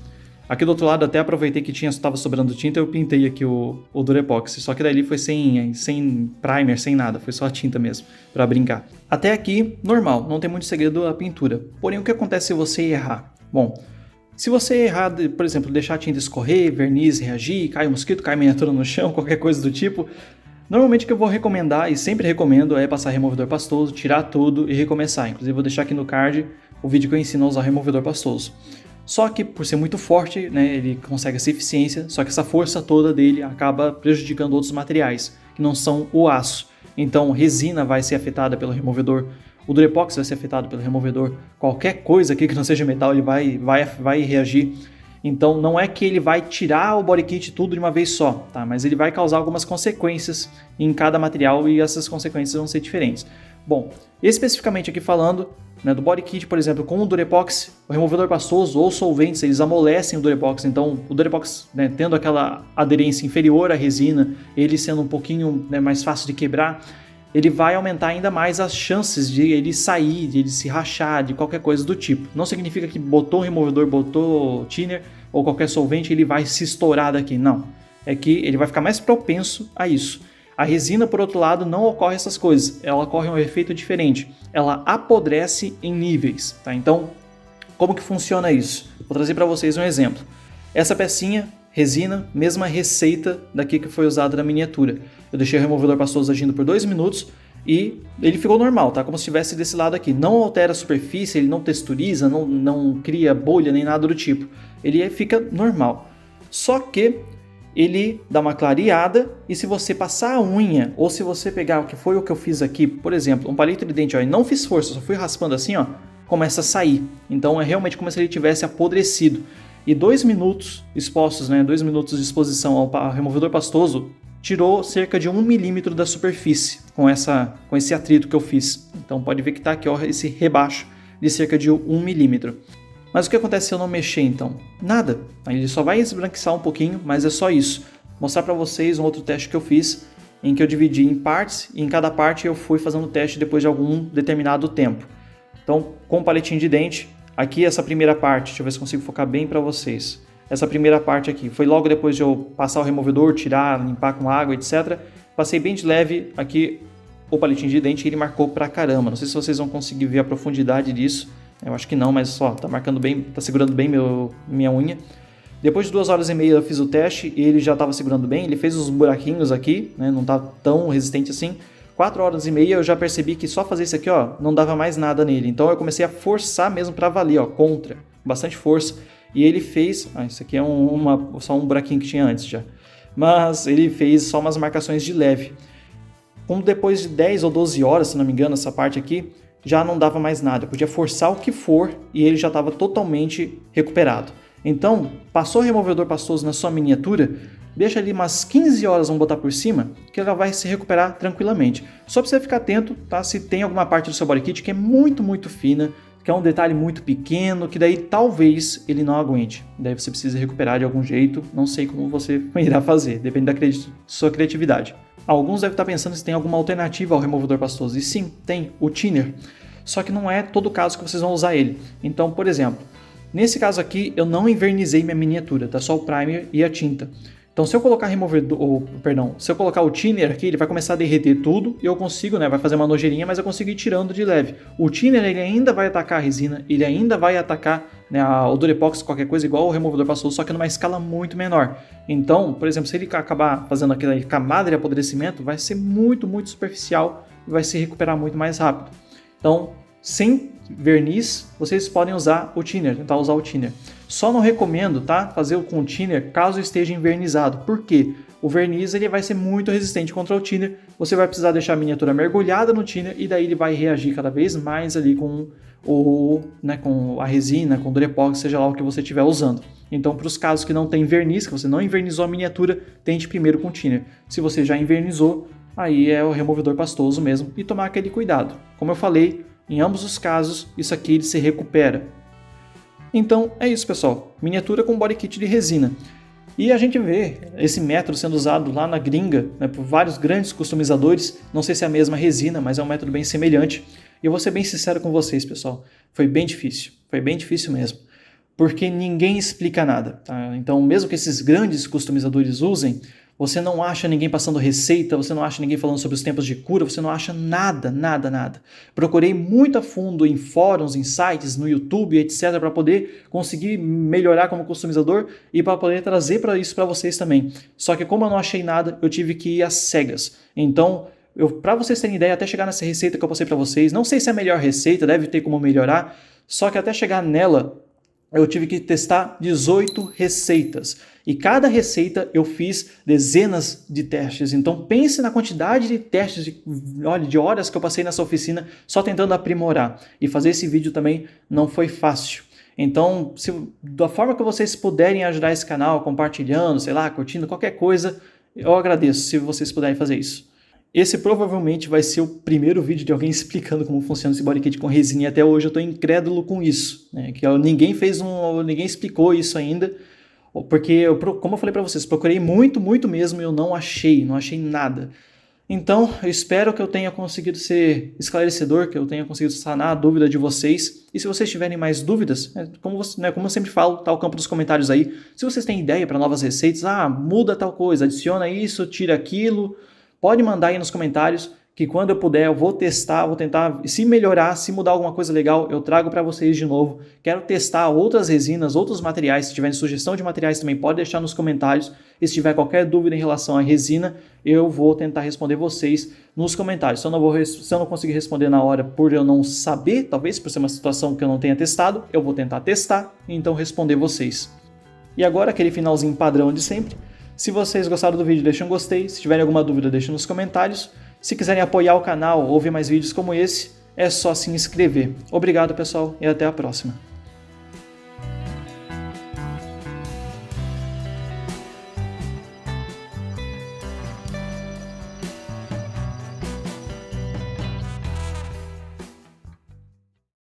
Aqui do outro lado até aproveitei que estava sobrando tinta, eu pintei aqui o Durepoxi, só que daí foi sem primer, sem nada, foi só a tinta mesmo, para brincar. Até aqui, normal, não tem muito segredo a pintura. Porém, o que acontece se você errar? Bom, se você errar, por exemplo, deixar a tinta escorrer, verniz reagir, cai um mosquito, cai miniatura no chão, qualquer coisa do tipo, normalmente o que eu vou recomendar, e sempre recomendo, é passar removedor pastoso, tirar tudo e recomeçar. Inclusive, vou deixar aqui no card o vídeo que eu ensino a usar removedor pastoso. Só que, por ser muito forte, né, ele consegue essa eficiência, só que essa força toda dele acaba prejudicando outros materiais, que não são o aço. Então, resina vai ser afetada pelo removedor, o Durepox vai ser afetado pelo removedor, qualquer coisa aqui que não seja metal, ele vai reagir. Então, não é que ele vai tirar o body kit tudo de uma vez só, tá? Mas ele vai causar algumas consequências em cada material e essas consequências vão ser diferentes. Bom, especificamente aqui falando, né, do body kit, por exemplo, com o Durepox, o removedor pastoso ou solventes, eles amolecem o Durepox. Então, o Durepox, né, tendo aquela aderência inferior à resina, ele sendo um pouquinho, né, mais fácil de quebrar, ele vai aumentar ainda mais as chances de ele sair, de ele se rachar, de qualquer coisa do tipo. Não significa que botou o removedor, botou thinner ou qualquer solvente, ele vai se estourar daqui. Não. É que ele vai ficar mais propenso a isso. A resina, por outro lado, não ocorre essas coisas. Ela ocorre um efeito diferente. Ela apodrece em níveis. Tá? Então, como que funciona isso? Vou trazer para vocês um exemplo. Essa pecinha, resina, mesma receita daqui que foi usada na miniatura. Eu deixei o removedor pastoso agindo por 2 minutos e ele ficou normal, tá? Como se estivesse desse lado aqui. Não altera a superfície, ele não texturiza, não cria bolha nem nada do tipo. Ele fica normal. Só que ele dá uma clareada e se você passar a unha ou se você pegar o que foi o que eu fiz aqui, por exemplo, um palito de dente, ó, e não fiz força, só fui raspando assim, ó, começa a sair. Então é realmente como se ele tivesse apodrecido. E 2 minutos expostos, né, 2 minutos de exposição ao removedor pastoso, tirou cerca de 1 milímetro da superfície com esse atrito que eu fiz. Então pode ver que está aqui, ó, esse rebaixo de cerca de 1 milímetro. Mas o que acontece se eu não mexer então? Nada. Ele só vai esbranquiçar um pouquinho, mas é só isso. Vou mostrar para vocês um outro teste que eu fiz, em que eu dividi em partes e em cada parte eu fui fazendo o teste depois de algum determinado tempo. Então, com o palitinho de dente, aqui essa primeira parte, deixa eu ver se consigo focar bem para vocês. Essa primeira parte aqui foi logo depois de eu passar o removedor, tirar, limpar com água, etc. Passei bem de leve aqui o palitinho de dente e ele marcou pra caramba. Não sei se vocês vão conseguir ver a profundidade disso. Eu acho que não, mas só, tá marcando bem, tá segurando bem minha unha. Depois de 2 horas e meia eu fiz o teste e ele já estava segurando bem, ele fez os buraquinhos aqui, né, não tá tão resistente assim. 4 horas e meia eu já percebi que só fazer isso aqui, ó, não dava mais nada nele. Então eu comecei a forçar mesmo para valer, ó, contra, bastante força. E ele fez, isso aqui é só um buraquinho que tinha antes já. Mas ele fez só umas marcações de leve. Como depois de 10 ou 12 horas, se não me engano, essa parte aqui, já não dava mais nada. Eu podia forçar o que for e ele já estava totalmente recuperado. Então, passou o removedor pastoso na sua miniatura, deixa ali umas 15 horas, vamos botar por cima, que ela vai se recuperar tranquilamente. Só para você ficar atento, tá? Se tem alguma parte do seu body kit que é muito, muito fina, que é um detalhe muito pequeno, que daí talvez ele não aguente. Daí você precisa recuperar de algum jeito, não sei como você irá fazer, depende da sua criatividade. Alguns devem estar pensando se tem alguma alternativa ao removedor pastoso. E sim, tem, o thinner. Só que não é todo caso que vocês vão usar ele. Então, por exemplo, nesse caso aqui eu não invernizei minha miniatura, tá só o primer e a tinta. Então se eu colocar se eu colocar o thinner aqui, ele vai começar a derreter tudo e eu consigo, né, vai fazer uma nojeirinha, mas eu consigo ir tirando de leve. O thinner ele ainda vai atacar a resina, ele ainda vai atacar, né, o Durepox, qualquer coisa igual o removedor pastoso, só que numa escala muito menor. Então, por exemplo, se ele acabar fazendo aquela camada de apodrecimento, vai ser muito, muito superficial e vai se recuperar muito mais rápido. Então, sem verniz, vocês podem usar o thinner, tentar usar o thinner. Só não recomendo, tá, fazer com o thinner caso esteja invernizado. Por quê? O verniz ele vai ser muito resistente contra o thinner. Você vai precisar deixar a miniatura mergulhada no thinner e daí ele vai reagir cada vez mais ali com com a resina, com o Durepox, seja lá o que você estiver usando. Então, para os casos que não tem verniz, que você não invernizou a miniatura, tente primeiro com o thinner. Se você já invernizou, aí é o removedor pastoso mesmo e tomar aquele cuidado. Como eu falei, em ambos os casos, isso aqui ele se recupera. Então é isso, pessoal. Miniatura com body kit de resina. E a gente vê esse método sendo usado lá na gringa, né, por vários grandes customizadores. Não sei se é a mesma resina, mas é um método bem semelhante. E eu vou ser bem sincero com vocês, pessoal. Foi bem difícil mesmo. Porque ninguém explica nada. Tá? Então, mesmo que esses grandes customizadores usem, você não acha ninguém passando receita, você não acha ninguém falando sobre os tempos de cura, você não acha nada. Procurei muito a fundo em fóruns, em sites, no YouTube, etc, para poder conseguir melhorar como customizador e para poder trazer para isso para vocês também. Só que como eu não achei nada, eu tive que ir às cegas. Então, para vocês terem ideia, até chegar nessa receita que eu passei para vocês, não sei se é a melhor receita, deve ter como melhorar, só que até chegar nela, eu tive que testar 18 receitas. E cada receita eu fiz dezenas de testes. Então pense na quantidade de testes, de horas que eu passei nessa oficina só tentando aprimorar. E fazer esse vídeo também não foi fácil. Então, da forma que vocês puderem ajudar esse canal, compartilhando, sei lá, curtindo, qualquer coisa, eu agradeço se vocês puderem fazer isso. Esse provavelmente vai ser o primeiro vídeo de alguém explicando como funciona esse body kit com resina e até hoje eu estou incrédulo com isso, né? Que ninguém explicou isso ainda, porque como eu falei para vocês, procurei muito mesmo e eu não achei nada. Então, eu espero que eu tenha conseguido ser esclarecedor, que eu tenha conseguido sanar a dúvida de vocês. E se vocês tiverem mais dúvidas, como eu sempre falo, tá o campo dos comentários aí. Se vocês têm ideia para novas receitas, muda tal coisa, adiciona isso, tira aquilo, pode mandar aí nos comentários que quando eu puder eu vou testar, vou tentar, se melhorar, se mudar alguma coisa legal, eu trago para vocês de novo. Quero testar outras resinas, outros materiais, se tiverem sugestão de materiais também pode deixar nos comentários. E se tiver qualquer dúvida em relação à resina, eu vou tentar responder vocês nos comentários. Se eu não conseguir responder na hora por eu não saber, talvez por ser uma situação que eu não tenha testado, eu vou tentar testar e então responder vocês. E agora aquele finalzinho padrão de sempre. Se vocês gostaram do vídeo, deixem um gostei. Se tiverem alguma dúvida, deixem nos comentários. Se quiserem apoiar o canal ou ver mais vídeos como esse, é só se inscrever. Obrigado, pessoal, e até a próxima.